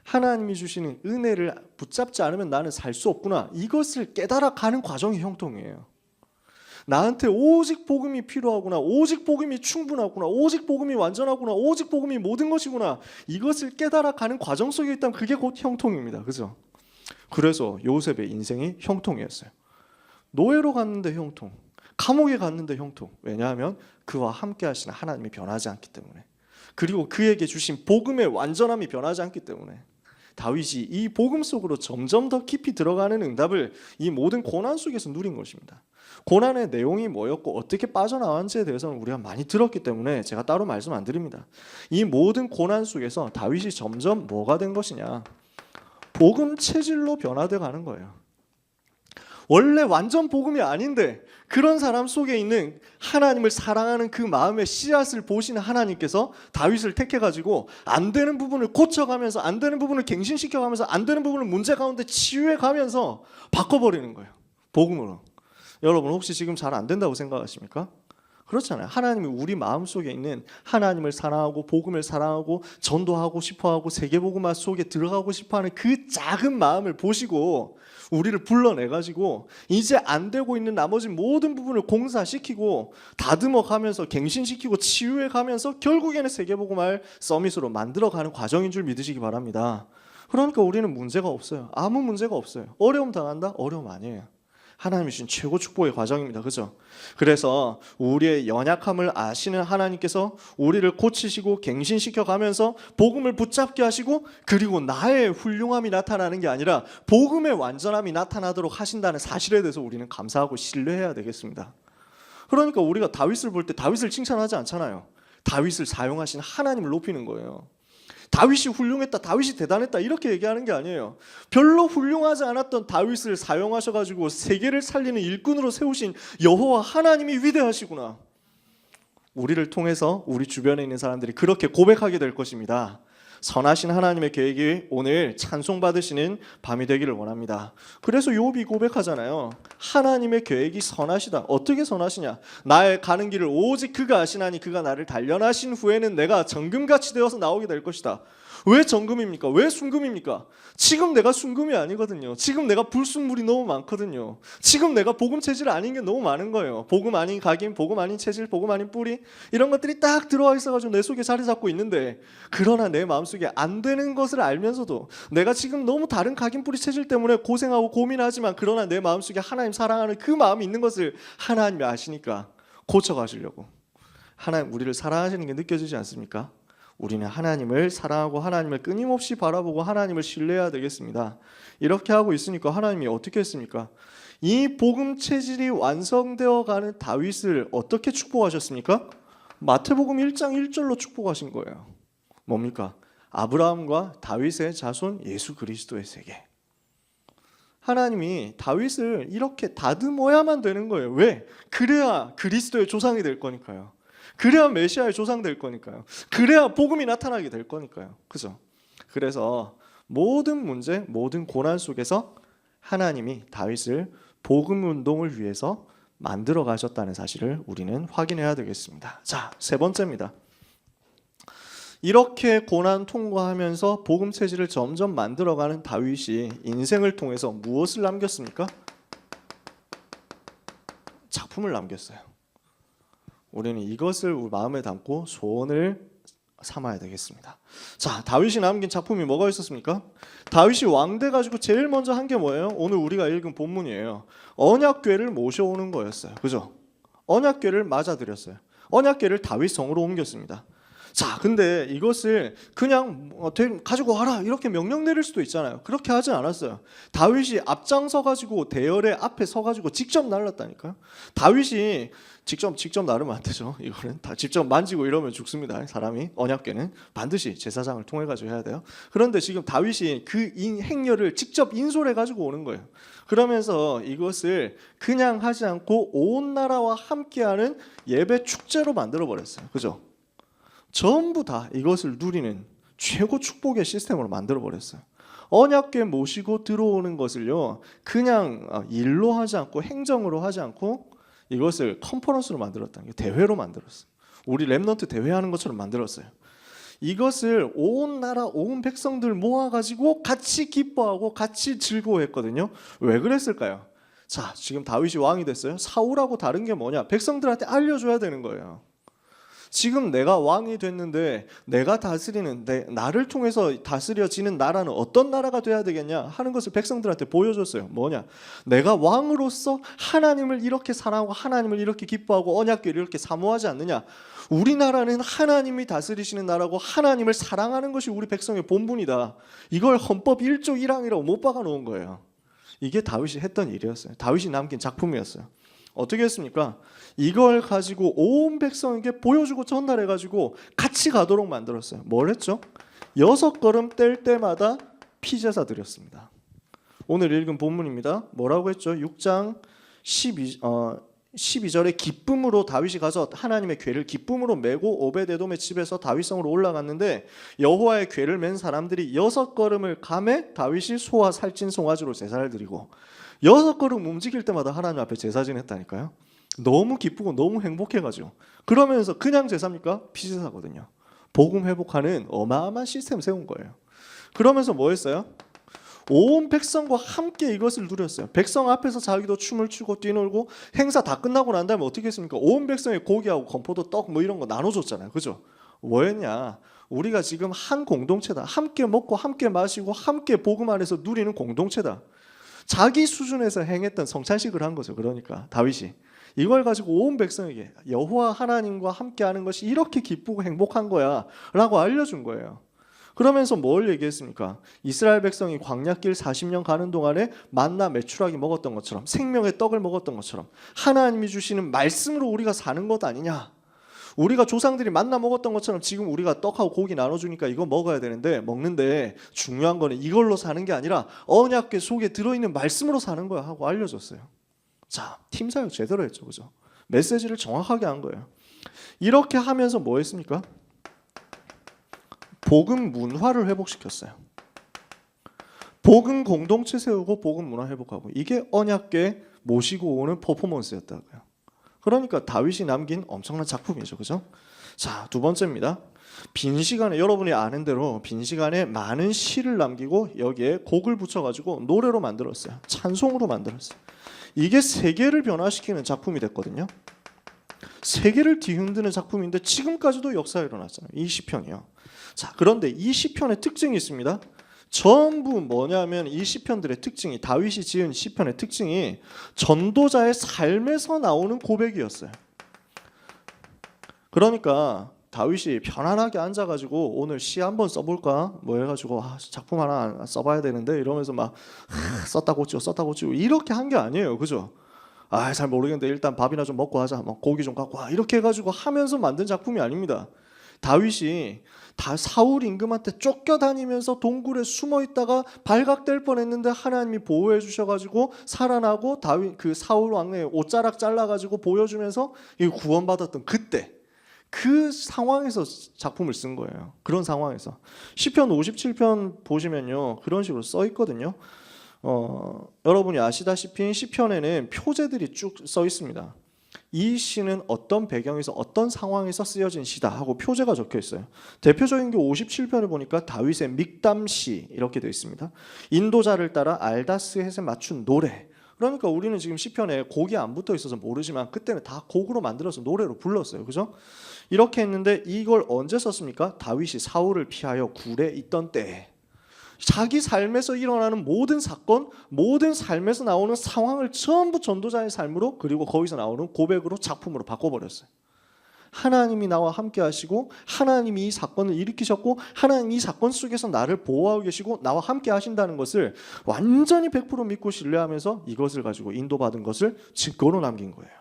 하나님이 주시는 은혜를 붙잡지 않으면 나는 살 수 없구나. 이것을 깨달아가는 과정이 형통이에요. 나한테 오직 복음이 필요하구나. 오직 복음이 충분하구나. 오직 복음이 완전하구나. 오직 복음이 모든 것이구나. 이것을 깨달아가는 과정 속에 있다면 그게 곧 형통입니다. 그죠? 그래서 요셉의 인생이 형통이었어요. 노예로 갔는데 형통, 감옥에 갔는데 형통. 왜냐하면 그와 함께 하시는 하나님이 변하지 않기 때문에, 그리고 그에게 주신 복음의 완전함이 변하지 않기 때문에 다윗이 이 복음 속으로 점점 더 깊이 들어가는 응답을 이 모든 고난 속에서 누린 것입니다. 고난의 내용이 뭐였고 어떻게 빠져나왔는지에 대해서는 우리가 많이 들었기 때문에 제가 따로 말씀 안 드립니다. 이 모든 고난 속에서 다윗이 점점 뭐가 된 것이냐, 복음 체질로 변화돼 가는 거예요. 원래 완전 복음이 아닌데 그런 사람 속에 있는 하나님을 사랑하는 그 마음의 씨앗을 보시는 하나님께서 다윗을 택해가지고 안 되는 부분을 고쳐가면서 안 되는 부분을 갱신시켜가면서 안 되는 부분을 문제 가운데 치유해가면서 바꿔버리는 거예요. 복음으로. 여러분 혹시 지금 잘 안 된다고 생각하십니까? 그렇잖아요. 하나님이 우리 마음속에 있는 하나님을 사랑하고 복음을 사랑하고 전도하고 싶어하고 세계복음화 속에 들어가고 싶어하는 그 작은 마음을 보시고 우리를 불러내가지고 이제 안 되고 있는 나머지 모든 부분을 공사시키고 다듬어가면서 갱신시키고 치유해가면서 결국에는 세계복음화를 서밋으로 만들어가는 과정인 줄 믿으시기 바랍니다. 그러니까 우리는 문제가 없어요. 아무 문제가 없어요. 어려움 당한다? 어려움 아니에요. 하나님이 주신 최고 축복의 과정입니다. 그죠? 그래서 우리의 연약함을 아시는 하나님께서 우리를 고치시고 갱신시켜 가면서 복음을 붙잡게 하시고 그리고 나의 훌륭함이 나타나는 게 아니라 복음의 완전함이 나타나도록 하신다는 사실에 대해서 우리는 감사하고 신뢰해야 되겠습니다. 그러니까 우리가 다윗을 볼 때 다윗을 칭찬하지 않잖아요. 다윗을 사용하신 하나님을 높이는 거예요. 다윗이 훌륭했다, 다윗이 대단했다 이렇게 얘기하는 게 아니에요. 별로 훌륭하지 않았던 다윗을 사용하셔가지고 세계를 살리는 일꾼으로 세우신 여호와 하나님이 위대하시구나. 우리를 통해서 우리 주변에 있는 사람들이 그렇게 고백하게 될 것입니다. 선하신 하나님의 계획이 오늘 찬송받으시는 밤이 되기를 원합니다. 그래서 욥이 고백하잖아요. 하나님의 계획이 선하시다. 어떻게 선하시냐? 나의 가는 길을 오직 그가 아시나니 그가 나를 단련하신 후에는 내가 정금같이 되어서 나오게 될 것이다. 왜 정금입니까? 왜 순금입니까? 지금 내가 순금이 아니거든요. 지금 내가 불순물이 너무 많거든요. 지금 내가 복음 체질 아닌 게 너무 많은 거예요. 복음 아닌 각인, 복음 아닌 체질, 복음 아닌 뿌리 이런 것들이 딱 들어와 있어가지고 내 속에 자리 잡고 있는데 그러나 내 마음속에 안 되는 것을 알면서도 내가 지금 너무 다른 각인 뿌리 체질 때문에 고생하고 고민하지만 그러나 내 마음속에 하나님 사랑하는 그 마음이 있는 것을 하나님이 아시니까 고쳐가시려고 하나님 우리를 사랑하시는 게 느껴지지 않습니까? 우리는 하나님을 사랑하고 하나님을 끊임없이 바라보고 하나님을 신뢰해야 되겠습니다. 이렇게 하고 있으니까 하나님이 어떻게 했습니까? 이 복음 체질이 완성되어 가는 다윗을 어떻게 축복하셨습니까? 마태복음 1장 1절로 축복하신 거예요. 뭡니까? 아브라함과 다윗의 자손 예수 그리스도의 세계. 하나님이 다윗을 이렇게 다듬어야만 되는 거예요. 왜? 그래야 그리스도의 조상이 될 거니까요. 그래야 메시아의 조상 될 거니까요. 그래야 복음이 나타나게 될 거니까요. 그죠? 그래서 모든 문제, 모든 고난 속에서 하나님이 다윗을 복음 운동을 위해서 만들어 가셨다는 사실을 우리는 확인해야 되겠습니다. 자, 세 번째입니다. 이렇게 고난 통과하면서 복음 체질을 점점 만들어가는 다윗이 인생을 통해서 무엇을 남겼습니까? 작품을 남겼어요. 우리는 이것을 우리 마음에 담고 소원을 삼아야 되겠습니다. 자, 다윗이 남긴 작품이 뭐가 있었습니까? 다윗이 왕 돼가지고 제일 먼저 한 게 뭐예요? 오늘 우리가 읽은 본문이에요. 언약궤를 모셔오는 거였어요. 그죠? 언약궤를 맞아들였어요. 언약궤를 다윗 성으로 옮겼습니다. 자, 근데 이것을 그냥 가지고 와라 이렇게 명령 내릴 수도 있잖아요. 그렇게 하지 않았어요. 다윗이 앞장서 가지고 대열의 앞에 서 가지고 직접 날랐다니까요. 다윗이 직접 나르면 안 되죠. 이거는 다 직접 만지고 이러면 죽습니다. 사람이 언약궤는 반드시 제사장을 통해 가지고 해야 돼요. 그런데 지금 다윗이 그 행렬을 직접 인솔해 가지고 오는 거예요. 그러면서 이것을 그냥 하지 않고 온 나라와 함께하는 예배 축제로 만들어 버렸어요. 그죠? 전부 다 이것을 누리는 최고 축복의 시스템으로 만들어 버렸어요. 언약궤 모시고 들어오는 것을요 그냥 일로 하지 않고 행정으로 하지 않고 이것을 컨퍼런스로 만들었다는 게 대회로 만들었어요. 우리 렘넌트 대회하는 것처럼 만들었어요. 이것을 온 나라 온 백성들 모아가지고 같이 기뻐하고 같이 즐거워했거든요. 왜 그랬을까요? 자, 지금 다윗이 왕이 됐어요. 사울하고 다른 게 뭐냐? 백성들한테 알려줘야 되는 거예요. 지금 내가 왕이 됐는데 내가 다스리는 나를 통해서 다스려지는 나라는 어떤 나라가 돼야 되겠냐 하는 것을 백성들한테 보여줬어요. 뭐냐? 내가 왕으로서 하나님을 이렇게 사랑하고 하나님을 이렇게 기뻐하고 언약궤를 이렇게 사모하지 않느냐. 우리나라는 하나님이 다스리시는 나라고 하나님을 사랑하는 것이 우리 백성의 본분이다. 이걸 헌법 1조 1항이라고 못 박아 놓은 거예요. 이게 다윗이 했던 일이었어요. 다윗이 남긴 작품이었어요. 어떻게 했습니까? 이걸 가지고 온 백성에게 보여주고 전달해가지고 같이 가도록 만들었어요. 뭘 했죠? 6걸음 뗄 때마다 피제사 드렸습니다. 오늘 읽은 본문입니다. 뭐라고 했죠? 6장 12절에 기쁨으로 다윗이 가서 하나님의 궤를 기쁨으로 메고 오베데돔의 집에서 다윗성으로 올라갔는데 여호와의 궤를 맨 사람들이 6걸음을 가매 다윗이 소와 살찐 송아지로 제사를 드리고 6걸음 움직일 때마다 하나님 앞에 제사 지냈다니까요. 너무 기쁘고 너무 행복해가지고. 그러면서 그냥 제사입니까? 피제사거든요. 복음 회복하는 어마어마한 시스템 세운 거예요. 그러면서 뭐 했어요? 온 백성과 함께 이것을 누렸어요. 백성 앞에서 자기도 춤을 추고 뛰놀고 행사 다 끝나고 난 다음에 어떻게 했습니까? 온 백성에 고기하고 건포도 떡 뭐 이런 거 나눠줬잖아요. 그죠? 뭐였냐? 우리가 지금 한 공동체다. 함께 먹고 함께 마시고 함께 복음 안에서 누리는 공동체다. 자기 수준에서 행했던 성찬식을 한 거죠. 그러니까 다윗이 이걸 가지고 온 백성에게 여호와 하나님과 함께하는 것이 이렇게 기쁘고 행복한 거야 라고 알려준 거예요. 그러면서 뭘 얘기했습니까? 이스라엘 백성이 광야길 40년 가는 동안에 만나 메추라기 먹었던 것처럼 생명의 떡을 먹었던 것처럼 하나님이 주시는 말씀으로 우리가 사는 것 아니냐. 우리가 조상들이 만나 먹었던 것처럼 지금 우리가 떡하고 고기 나눠주니까 이거 먹어야 되는데 먹는데 중요한 거는 이걸로 사는 게 아니라 언약궤 속에 들어있는 말씀으로 사는 거야 하고 알려줬어요. 자, 팀 사역 제대로 했죠. 그죠? 메시지를 정확하게 한 거예요. 이렇게 하면서 뭐 했습니까? 복음 문화를 회복시켰어요. 복음 공동체 세우고 복음 문화 회복하고 이게 언약궤 모시고 오는 퍼포먼스였다고요. 그러니까 다윗이 남긴 엄청난 작품이죠. 그죠? 자, 두 번째입니다. 빈 시간에 여러분이 아는 대로 빈 시간에 많은 시를 남기고 여기에 곡을 붙여가지고 노래로 만들었어요. 찬송으로 만들었어요. 이게 세계를 변화시키는 작품이 됐거든요. 세계를 뒤흔드는 작품인데 지금까지도 역사에 일어났잖아요. 이 시편이요. 자, 그런데 이 시편의 특징이 있습니다. 전부 뭐냐면 이 시편들의 특징이 다윗이 지은 시편의 특징이 전도자의 삶에서 나오는 고백이었어요. 그러니까 다윗이 편안하게 앉아가지고 오늘 시 한번 써볼까 뭐 해가지고 작품 하나 써봐야 되는데 이러면서 막 썼다 고치고 이렇게 한 게 아니에요. 그죠? 잘 모르겠는데 일단 밥이나 좀 먹고 하자. 막 고기 좀 갖고 와. 이렇게 해가지고 하면서 만든 작품이 아닙니다. 다윗이 다 사울 임금한테 쫓겨다니면서 동굴에 숨어 있다가 발각될 뻔했는데 하나님이 보호해 주셔가지고 살아나고 다윗 그 사울 왕의 옷자락 잘라가지고 보여주면서 구원받았던 그때 그 상황에서 작품을 쓴 거예요. 그런 상황에서 시편 57편 보시면요 그런 식으로 써 있거든요. 여러분이 아시다시피 시편에는 표제들이 쭉 써 있습니다. 이 시는 어떤 배경에서 어떤 상황에서 쓰여진 시다 하고 표제가 적혀 있어요. 대표적인 게 57편을 보니까 다윗의 믹담시 이렇게 되어 있습니다. 인도자를 따라 알다스헷에 맞춘 노래. 그러니까 우리는 지금 시편에 곡이 안 붙어 있어서 모르지만 그때는 다 곡으로 만들어서 노래로 불렀어요. 그죠? 이렇게 했는데 이걸 언제 썼습니까? 다윗이 사울을 피하여 굴에 있던 때에. 자기 삶에서 일어나는 모든 사건, 모든 삶에서 나오는 상황을 전부 전도자의 삶으로 그리고 거기서 나오는 고백으로 작품으로 바꿔버렸어요. 하나님이 나와 함께 하시고 하나님이 이 사건을 일으키셨고 하나님이 이 사건 속에서 나를 보호하고 계시고 나와 함께 하신다는 것을 완전히 100% 믿고 신뢰하면서 이것을 가지고 인도받은 것을 증거로 남긴 거예요.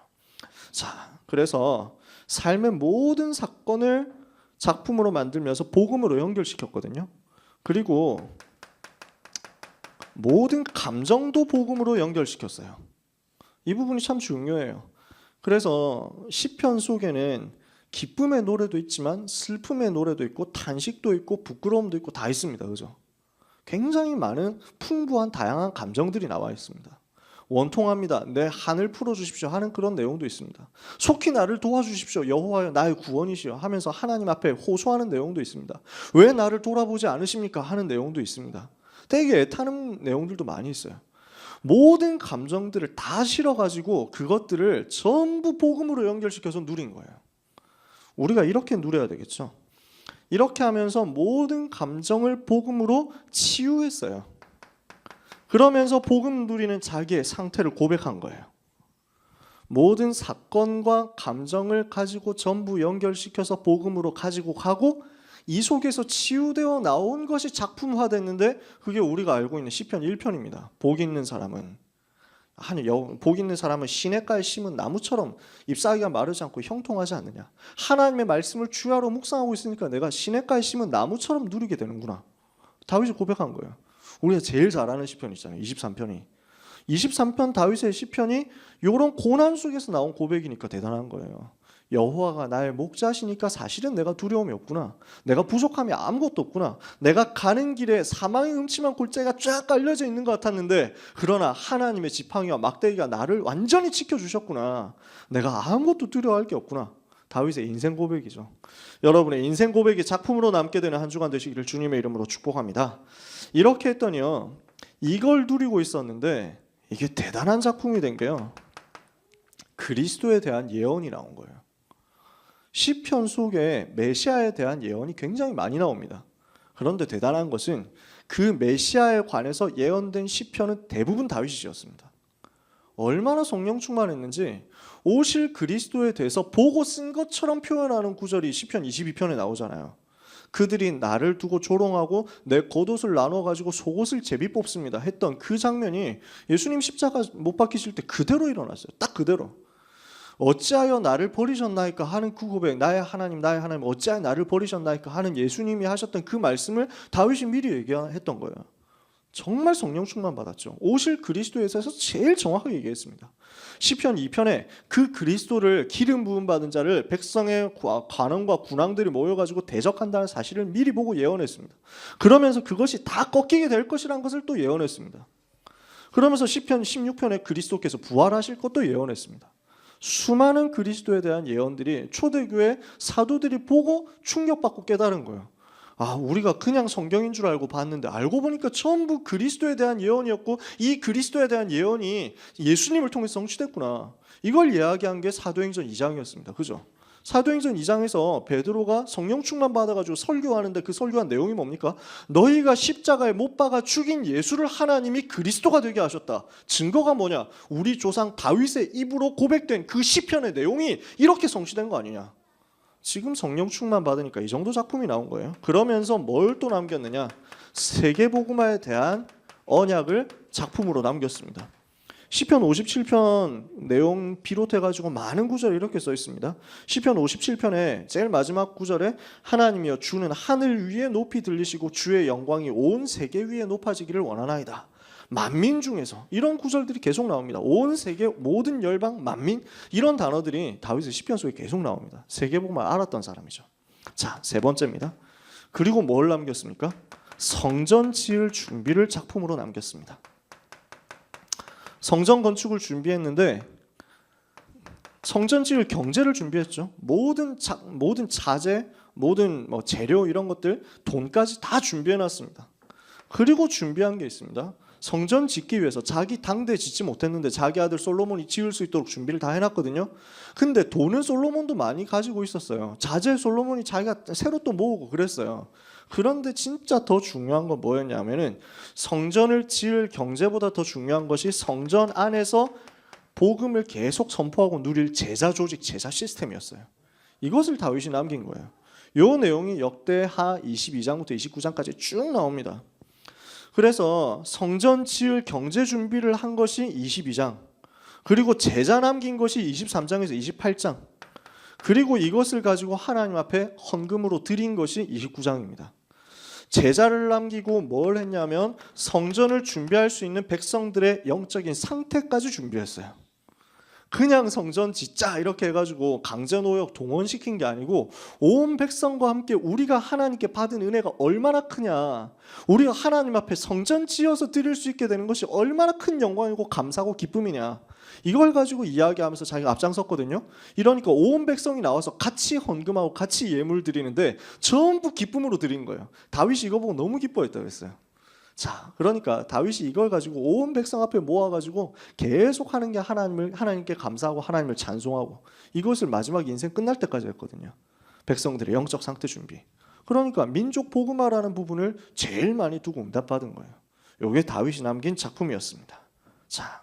자, 그래서 삶의 모든 사건을 작품으로 만들면서 복음으로 연결시켰거든요. 그리고 모든 감정도 복음으로 연결시켰어요. 이 부분이 참 중요해요. 그래서 시편 속에는 기쁨의 노래도 있지만 슬픔의 노래도 있고 탄식도 있고 부끄러움도 있고 다 있습니다. 그죠? 굉장히 많은 풍부한 다양한 감정들이 나와 있습니다. 원통합니다. 내 한을 풀어주십시오 하는 그런 내용도 있습니다. 속히 나를 도와주십시오. 여호와여 나의 구원이시여 하면서 하나님 앞에 호소하는 내용도 있습니다. 왜 나를 돌아보지 않으십니까 하는 내용도 있습니다. 되게 애타는 내용들도 많이 있어요. 모든 감정들을 다 실어가지고 그것들을 전부 복음으로 연결시켜서 누린 거예요. 우리가 이렇게 누려야 되겠죠. 이렇게 하면서 모든 감정을 복음으로 치유했어요. 그러면서 복음 누리는 자기의 상태를 고백한 거예요. 모든 사건과 감정을 가지고 전부 연결시켜서 복음으로 가지고 가고 이 속에서 치유되어 나온 것이 작품화됐는데 그게 우리가 알고 있는 시편 1편입니다. 복 있는 사람은 복 있는 사람은 시냇가에 심은 나무처럼 잎사귀가 마르지 않고 형통하지 않느냐. 하나님의 말씀을 주야로 묵상하고 있으니까 내가 시냇가에 심은 나무처럼 누리게 되는구나. 다윗이 고백한 거예요. 우리가 제일 잘 아는 시편 있잖아요. 23편이. 23편 다윗의 시편이 이런 고난 속에서 나온 고백이니까 대단한 거예요. 여호와가 나의 목자시니까 사실은 내가 두려움이 없구나. 내가 부족함이 아무것도 없구나. 내가 가는 길에 사망의 음침한 골짜기가 쫙 깔려져 있는 것 같았는데 그러나 하나님의 지팡이와 막대기가 나를 완전히 지켜주셨구나. 내가 아무것도 두려워할 게 없구나. 다윗의 인생 고백이죠. 여러분의 인생 고백이 작품으로 남게 되는 한 주간 되시기를 주님의 이름으로 축복합니다. 이렇게 했더니요, 이걸 누리고 있었는데 이게 대단한 작품이 된 게요, 그리스도에 대한 예언이 나온 거예요. 시편 속에 메시아에 대한 예언이 굉장히 많이 나옵니다. 그런데 대단한 것은 그 메시아에 관해서 예언된 시편은 대부분 다윗이 지었습니다. 얼마나 성령 충만했는지 오실 그리스도에 대해서 보고 쓴 것처럼 표현하는 구절이 시편 22편에 나오잖아요. 그들이 나를 두고 조롱하고 내 겉옷을 나눠가지고 속옷을 제비 뽑습니다 했던 그 장면이 예수님 십자가 못 박히실 때 그대로 일어났어요. 딱 그대로. 어찌하여 나를 버리셨나이까 하는 그 고백, 나의 하나님 어찌하여 나를 버리셨나이까 하는 예수님이 하셨던 그 말씀을 다윗이 미리 얘기했던 거예요. 정말 성령 충만 받았죠. 오실 그리스도에 대해서 제일 정확하게 얘기했습니다. 시편 2편에 그 그리스도를 기름 부음 받은 자를 백성의 관원과 군왕들이 모여가지고 대적한다는 사실을 미리 보고 예언했습니다. 그러면서 그것이 다 꺾이게 될 것이라는 것을 또 예언했습니다. 그러면서 시편 16편에 그리스도께서 부활하실 것도 예언했습니다. 수많은 그리스도에 대한 예언들이 초대교회 사도들이 보고 충격받고 깨달은 거예요. 아, 우리가 그냥 성경인 줄 알고 봤는데 알고 보니까 전부 그리스도에 대한 예언이었고 이 그리스도에 대한 예언이 예수님을 통해서 성취됐구나. 이걸 이야기한 게 사도행전 2장이었습니다. 그죠? 사도행전 2장에서 베드로가 성령 충만 받아가지고 설교하는데 그 설교한 내용이 뭡니까? 너희가 십자가에 못 박아 죽인 예수를 하나님이 그리스도가 되게 하셨다. 증거가 뭐냐? 우리 조상 다윗의 입으로 고백된 그 시편의 내용이 이렇게 성취된 거 아니냐? 지금 성령 충만 받으니까 이 정도 작품이 나온 거예요. 그러면서 뭘 또 남겼느냐? 세계복음화에 대한 언약을 작품으로 남겼습니다. 시편 57편 내용 비롯해가지고 많은 구절이 이렇게 써 있습니다. 시편 57편에 제일 마지막 구절에 하나님이여 주는 하늘 위에 높이 들리시고 주의 영광이 온 세계 위에 높아지기를 원하나이다. 만민 중에서 이런 구절들이 계속 나옵니다. 온 세계 모든 열방 만민 이런 단어들이 다윗의 시편 속에 계속 나옵니다. 세계복음을 알았던 사람이죠. 자, 세 번째입니다. 그리고 뭘 남겼습니까? 성전 지을 준비를 작품으로 남겼습니다. 성전 건축을 준비했는데 성전 지을 경제를 준비했죠. 모든 자재, 모든 재료 이런 것들 돈까지 다 준비해놨습니다. 그리고 준비한 게 있습니다. 성전 짓기 위해서 자기 당대 짓지 못했는데 자기 아들 솔로몬이 지을 수 있도록 준비를 다 해놨거든요. 근데 돈은 솔로몬도 많이 가지고 있었어요. 자재 솔로몬이 자기가 새로 또 모으고 그랬어요. 그런데 진짜 더 중요한 건 뭐였냐면은 성전을 지을 경제보다 더 중요한 것이 성전 안에서 복음을 계속 선포하고 누릴 제자 조직, 제자 시스템이었어요. 이것을 다윗이 남긴 거예요. 이 내용이 역대하 22장부터 29장까지 쭉 나옵니다. 그래서 성전 지을 경제 준비를 한 것이 22장, 그리고 제자 남긴 것이 23장에서 28장, 그리고 이것을 가지고 하나님 앞에 헌금으로 드린 것이 29장입니다. 제자를 남기고 뭘 했냐면 성전을 준비할 수 있는 백성들의 영적인 상태까지 준비했어요. 그냥 성전 짓자 이렇게 해가지고 강제노역 동원시킨 게 아니고 온 백성과 함께 우리가 하나님께 받은 은혜가 얼마나 크냐, 우리가 하나님 앞에 성전 지어서 드릴 수 있게 되는 것이 얼마나 큰 영광이고 감사고 기쁨이냐, 이걸 가지고 이야기하면서 자기가 앞장섰거든요. 이러니까 온 백성이 나와서 같이 헌금하고 같이 예물 드리는데 전부 기쁨으로 드린 거예요. 다윗이 이거 보고 너무 기뻐했다고 했어요. 자, 그러니까 다윗이 이걸 가지고 온 백성 앞에 모아가지고 계속 하는 게 하나님께 감사하고 하나님을 찬송하고, 이것을 마지막 인생 끝날 때까지 했거든요. 백성들의 영적 상태 준비. 그러니까 민족 복음화라는 부분을 제일 많이 두고 응답받은 거예요. 이게 다윗이 남긴 작품이었습니다. 자,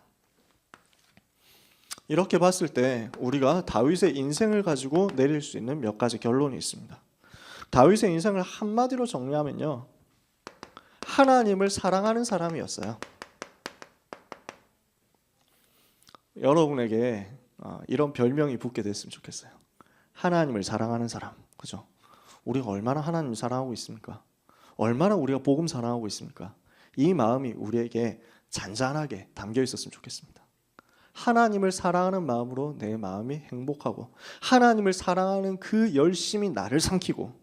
이렇게 봤을 때 우리가 다윗의 인생을 가지고 내릴 수 있는 몇 가지 결론이 있습니다. 다윗의 인생을 한마디로 정리하면요, 하나님을 사랑하는 사람이었어요. 여러분에게 이런 별명이 붙게 됐으면 좋겠어요. 하나님을 사랑하는 사람. 그죠? 우리가 얼마나 하나님을 사랑하고 있습니까? 얼마나 우리가 복음 사랑하고 있습니까? 이 마음이 우리에게 잔잔하게 담겨 있었으면 좋겠습니다. 하나님을 사랑하는 마음으로 내 마음이 행복하고 하나님을 사랑하는 그 열심이 나를 삼키고,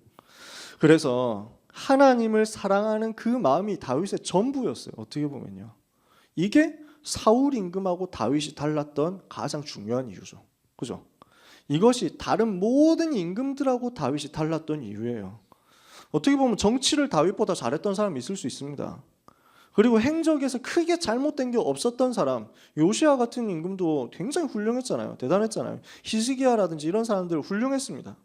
그래서 하나님을 사랑하는 그 마음이 다윗의 전부였어요. 어떻게 보면요, 이게 사울 임금하고 다윗이 달랐던 가장 중요한 이유죠. 그죠? 이것이 다른 모든 임금들하고 다윗이 달랐던 이유예요. 어떻게 보면 정치를 다윗보다 잘했던 사람이 있을 수 있습니다. 그리고 행적에서 크게 잘못된 게 없었던 사람, 요시야 같은 임금도 굉장히 훌륭했잖아요. 대단했잖아요. 히스기야라든지 이런 사람들 훌륭했습니다.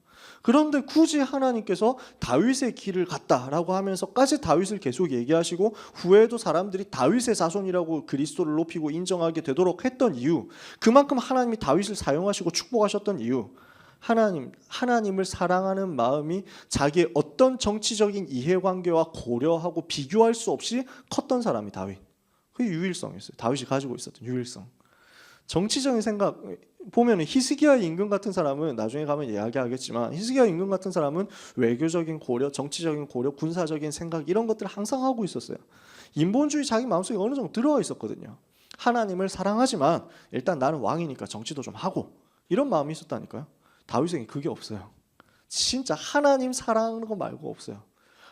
그런데 굳이 하나님께서 다윗의 길을 갔다라고 하면서까지 다윗을 계속 얘기하시고 후에도 사람들이 다윗의 자손이라고 그리스도를 높이고 인정하게 되도록 했던 이유, 그만큼 하나님이 다윗을 사용하시고 축복하셨던 이유, 하나님을 사랑하는 마음이 자기의 어떤 정치적인 이해관계와 고려하고 비교할 수 없이 컸던 사람이 다윗. 그게 유일성이었어요. 다윗이 가지고 있었던 유일성. 정치적인 생각 보면 히스기야 임금 같은 사람은 나중에 가면 이야기하겠지만, 히스기야 임금 같은 사람은 외교적인 고려, 정치적인 고려, 군사적인 생각 이런 것들을 항상 하고 있었어요. 인본주의 자기 마음속에 어느 정도 들어와 있었거든요. 하나님을 사랑하지만 일단 나는 왕이니까 정치도 좀 하고, 이런 마음이 있었다니까요. 다윗에게 그게 없어요. 진짜 하나님 사랑하는 거 말고 없어요.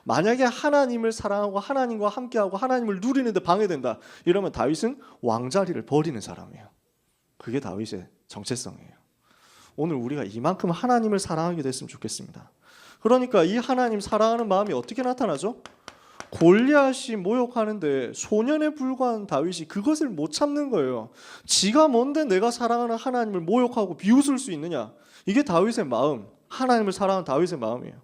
만약에 하나님을 사랑하고 하나님과 함께하고 하나님을 누리는데 방해된다, 이러면 다윗은 왕자리를 버리는 사람이에요. 그게 다윗의 정체성이에요. 오늘 우리가 이만큼 하나님을 사랑하게 됐으면 좋겠습니다. 그러니까 이 하나님 사랑하는 마음이 어떻게 나타나죠? 골리앗이 모욕하는데 소년에 불과한 다윗이 그것을 못 참는 거예요. 지가 뭔데 내가 사랑하는 하나님을 모욕하고 비웃을 수 있느냐? 이게 다윗의 마음, 하나님을 사랑하는 다윗의 마음이에요.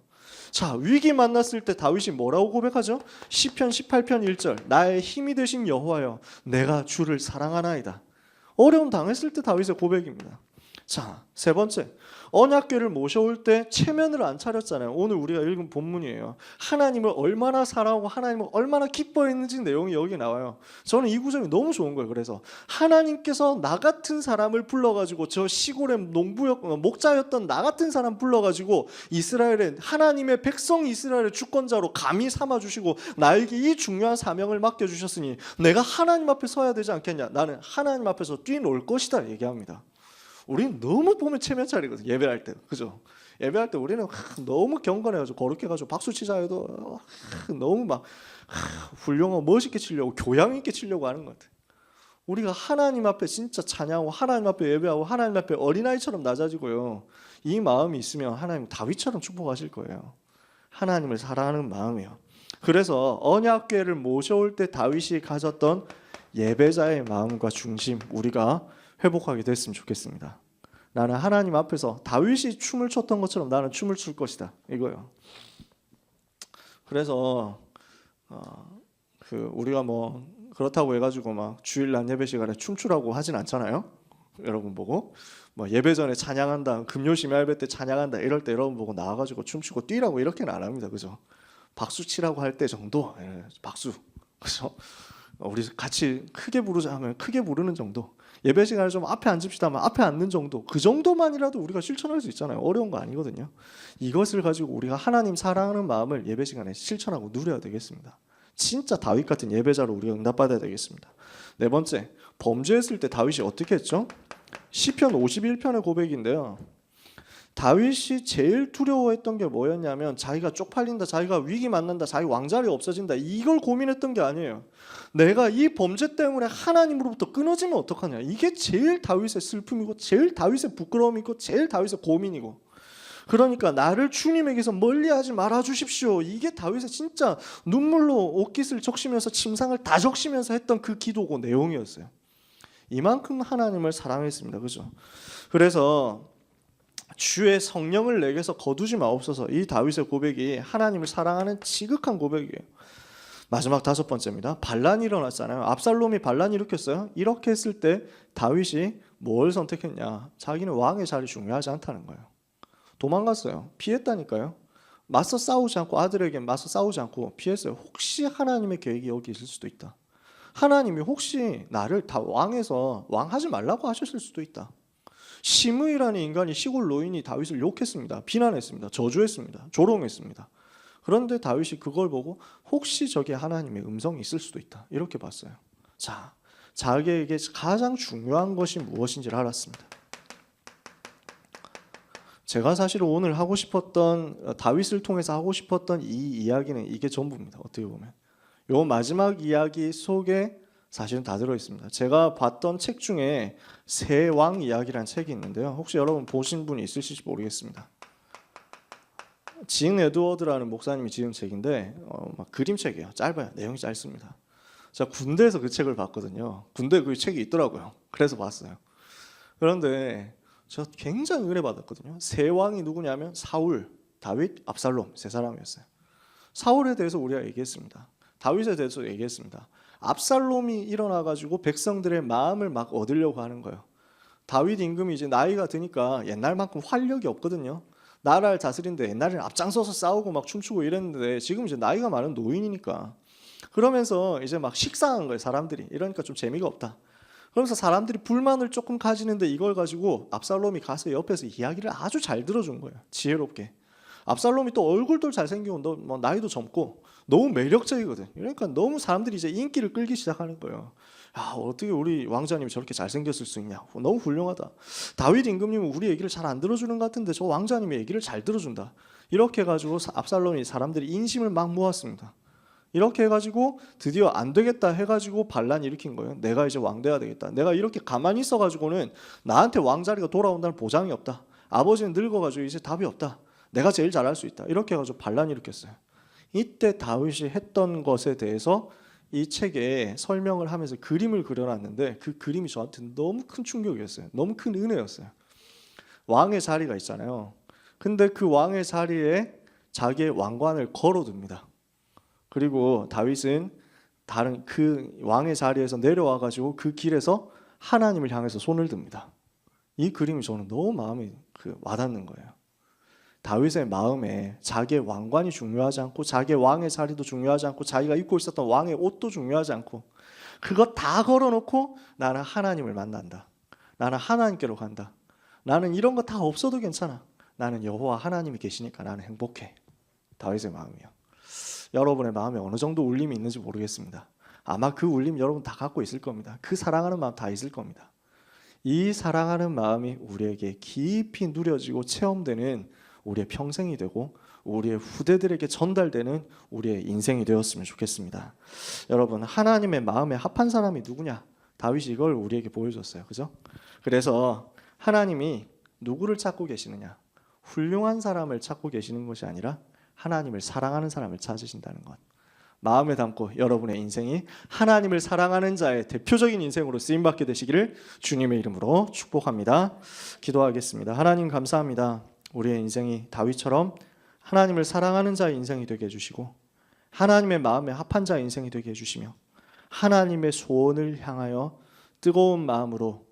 자, 위기 만났을 때 다윗이 뭐라고 고백하죠? 시편 18편 1절, 나의 힘이 되신 여호와여, 내가 주를 사랑하나이다. 어려움 당했을 때 다윗의 고백입니다. 자, 세 번째, 언약궤를 모셔올 때 체면을 안 차렸잖아요. 오늘 우리가 읽은 본문이에요. 하나님을 얼마나 사랑하고 하나님을 얼마나 기뻐했는지 내용이 여기 나와요. 저는 이 구절이 너무 좋은 거예요. 그래서 하나님께서 나 같은 사람을 불러가지고, 저 시골의 목자였던 나 같은 사람 불러가지고 이스라엘의 하나님의 백성 이스라엘의 주권자로 감히 삼아주시고 나에게 이 중요한 사명을 맡겨주셨으니 내가 하나님 앞에 서야 되지 않겠냐? 나는 하나님 앞에서 뛰놀 것이다 얘기합니다. 우리는 너무 보면 체면 차리거든요. 예배할 때, 그죠? 예배할 때 우리는 너무 경건해가지고 거룩해가지고 박수 치자 해도 너무 막 훌륭하고 멋있게 치려고, 교양 있게 치려고 하는 것 같아요. 우리가 하나님 앞에 진짜 찬양하고 하나님 앞에 예배하고 하나님 앞에 어린아이처럼 낮아지고요, 이 마음이 있으면 하나님 다윗처럼 축복하실 거예요. 하나님을 사랑하는 마음이요. 그래서 언약궤를 모셔올 때 다윗이 가졌던 예배자의 마음과 중심, 우리가 회복하게 됐으면 좋겠습니다. 나는 하나님 앞에서 다윗이 춤을 췄던 것처럼 나는 춤을 출 것이다, 이거요. 그래서 우리가 뭐 그렇다고 해가지고 막 주일 낮 예배 시간에 춤추라고 하진 않잖아요. 여러분 보고 뭐 예배 전에 찬양한다, 금요 심야 예배 때 찬양한다 이럴 때 여러분 보고 나와가지고 춤추고 뛰라고 이렇게는 안 합니다, 그죠? 박수 치라고 할 때 정도, 박수, 그죠? 우리 같이 크게 부르자 하면 크게 부르는 정도, 예배 시간에 좀 앞에 앉읍시다 하면 앞에 앉는 정도, 그 정도만이라도 우리가 실천할 수 있잖아요. 어려운 거 아니거든요. 이것을 가지고 우리가 하나님 사랑하는 마음을 예배 시간에 실천하고 누려야 되겠습니다. 진짜 다윗 같은 예배자로 우리가 응답받아야 되겠습니다. 네 번째, 범죄했을 때 다윗이 어떻게 했죠? 시편 51편의 고백인데요, 다윗이 제일 두려워했던 게 뭐였냐면 자기가 쪽팔린다, 자기가 위기 만난다, 자기 왕자리 없어진다, 이걸 고민했던 게 아니에요. 내가 이 범죄 때문에 하나님으로부터 끊어지면 어떡하냐, 이게 제일 다윗의 슬픔이고 제일 다윗의 부끄러움이고 제일 다윗의 고민이고, 그러니까 나를 주님에게서 멀리하지 말아 주십시오, 이게 다윗의 진짜 눈물로 옷깃을 적시면서 침상을 다 적시면서 했던 그 기도고 내용이었어요. 이만큼 하나님을 사랑했습니다, 그죠? 그래서 주의 성령을 내게서 거두지 마옵소서, 이 다윗의 고백이 하나님을 사랑하는 지극한 고백이에요. 마지막 다섯 번째입니다. 반란이 일어났잖아요. 압살롬이 반란 일으켰어요. 이렇게 했을 때 다윗이 뭘 선택했냐? 자기는 왕의 자리 중요하지 않다는 거예요. 도망갔어요. 피했다니까요. 맞서 싸우지 않고, 아들에게 맞서 싸우지 않고 피했어요. 혹시 하나님의 계획이 여기 있을 수도 있다. 하나님이 혹시 나를 다 왕에서 왕하지 말라고 하셨을 수도 있다. 시므이라는 인간이, 시골 노인이 다윗을 욕했습니다. 비난했습니다. 저주했습니다. 조롱했습니다. 그런데 다윗이 그걸 보고 혹시 저게 하나님의 음성이 있을 수도 있다, 이렇게 봤어요. 자, 자기에게 가장 중요한 것이 무엇인지를 알았습니다. 제가 사실 오늘 하고 싶었던, 다윗을 통해서 하고 싶었던 이 이야기는 이게 전부입니다. 어떻게 보면 요 마지막 이야기 속에 사실은 다 들어있습니다. 제가 봤던 책 중에 새 왕 이야기라는 책이 있는데요, 혹시 여러분 보신 분이 있으실지 모르겠습니다. 진 에드워드라는 목사님이 지은 책인데 막 그림책이에요. 짧아요. 내용이 짧습니다. 제가 군대에서 그 책을 봤거든요. 군대에 그 책이 있더라고요. 그래서 봤어요. 그런데 저 굉장히 은혜 받았거든요. 세 왕이 누구냐면 사울, 다윗, 압살롬 세 사람이었어요. 사울에 대해서 우리가 얘기했습니다. 다윗에 대해서 얘기했습니다. 압살롬이 일어나가지고 백성들의 마음을 막 얻으려고 하는 거예요. 다윗 임금이 이제 나이가 드니까 옛날만큼 활력이 없거든요. 나라를 다스리는데 옛날에는 앞장서서 싸우고 막 춤추고 이랬는데 지금 이제 나이가 많은 노인이니까, 그러면서 이제 막 식상한 거예요, 사람들이. 이러니까 좀 재미가 없다. 그러면서 사람들이 불만을 조금 가지는데 이걸 가지고 압살롬이 가서 옆에서 이야기를 아주 잘 들어준 거예요, 지혜롭게. 압살롬이 또 얼굴도 잘생기고 뭐 나이도 젊고 너무 매력적이거든. 그러니까 너무 사람들이 이제 인기를 끌기 시작하는 거예요. 야, 어떻게 우리 왕자님이 저렇게 잘생겼을 수 있냐, 너무 훌륭하다. 다윗 임금님은 우리 얘기를 잘 안 들어주는 것 같은데 저 왕자님의 얘기를 잘 들어준다. 이렇게 해가지고 압살롬이 사람들이 인심을 막 모았습니다. 이렇게 해가지고 드디어 안 되겠다 해가지고 반란 일으킨 거예요. 내가 이제 왕 돼야 되겠다. 내가 이렇게 가만히 있어가지고는 나한테 왕자리가 돌아온다는 보장이 없다. 아버지는 늙어가지고 이제 답이 없다. 내가 제일 잘할 수 있다. 이렇게 해가지고 반란 일으켰어요. 이때 다윗이 했던 것에 대해서 이 책에 설명을 하면서 그림을 그려놨는데 그 그림이 저한테 너무 큰 충격이었어요. 너무 큰 은혜였어요. 왕의 자리가 있잖아요. 근데 그 왕의 자리에 자기의 왕관을 걸어둡니다. 그리고 다윗은 다른 그 왕의 자리에서 내려와 가지고 그 길에서 하나님을 향해서 손을 듭니다. 이 그림이 저는 너무 마음에 와닿는 거예요. 다윗의 마음에 자기의 왕관이 중요하지 않고 자기의 왕의 자리도 중요하지 않고 자기가 입고 있었던 왕의 옷도 중요하지 않고 그거 다 걸어놓고 나는 하나님을 만난다. 나는 하나님께로 간다. 나는 이런 거 다 없어도 괜찮아. 나는 여호와 하나님이 계시니까 나는 행복해. 다윗의 마음이요. 여러분의 마음에 어느 정도 울림이 있는지 모르겠습니다. 아마 그 울림 여러분 다 갖고 있을 겁니다. 그 사랑하는 마음 다 있을 겁니다. 이 사랑하는 마음이 우리에게 깊이 누려지고 체험되는 우리의 평생이 되고 우리의 후대들에게 전달되는 우리의 인생이 되었으면 좋겠습니다. 여러분, 하나님의 마음에 합한 사람이 누구냐? 다윗이 이걸 우리에게 보여줬어요. 그죠? 그래서 하나님이 누구를 찾고 계시느냐? 훌륭한 사람을 찾고 계시는 것이 아니라 하나님을 사랑하는 사람을 찾으신다는 것. 마음에 담고 여러분의 인생이 하나님을 사랑하는 자의 대표적인 인생으로 쓰임받게 되시기를 주님의 이름으로 축복합니다. 기도하겠습니다. 하나님 감사합니다. 우리의 인생이 다윗처럼 하나님을 사랑하는 자의 인생이 되게 해주시고 하나님의 마음에 합한 자의 인생이 되게 해주시며 하나님의 소원을 향하여 뜨거운 마음으로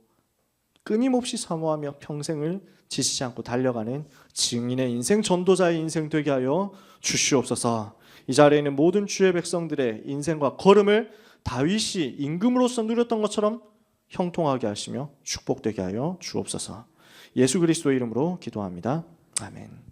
끊임없이 사모하며 평생을 지치지 않고 달려가는 증인의 인생, 전도자의 인생 되게 하여 주시옵소서. 이 자리에 있는 모든 주의 백성들의 인생과 걸음을 다윗이 임금으로서 누렸던 것처럼 형통하게 하시며 축복되게 하여 주옵소서. 예수 그리스도의 이름으로 기도합니다. 아멘.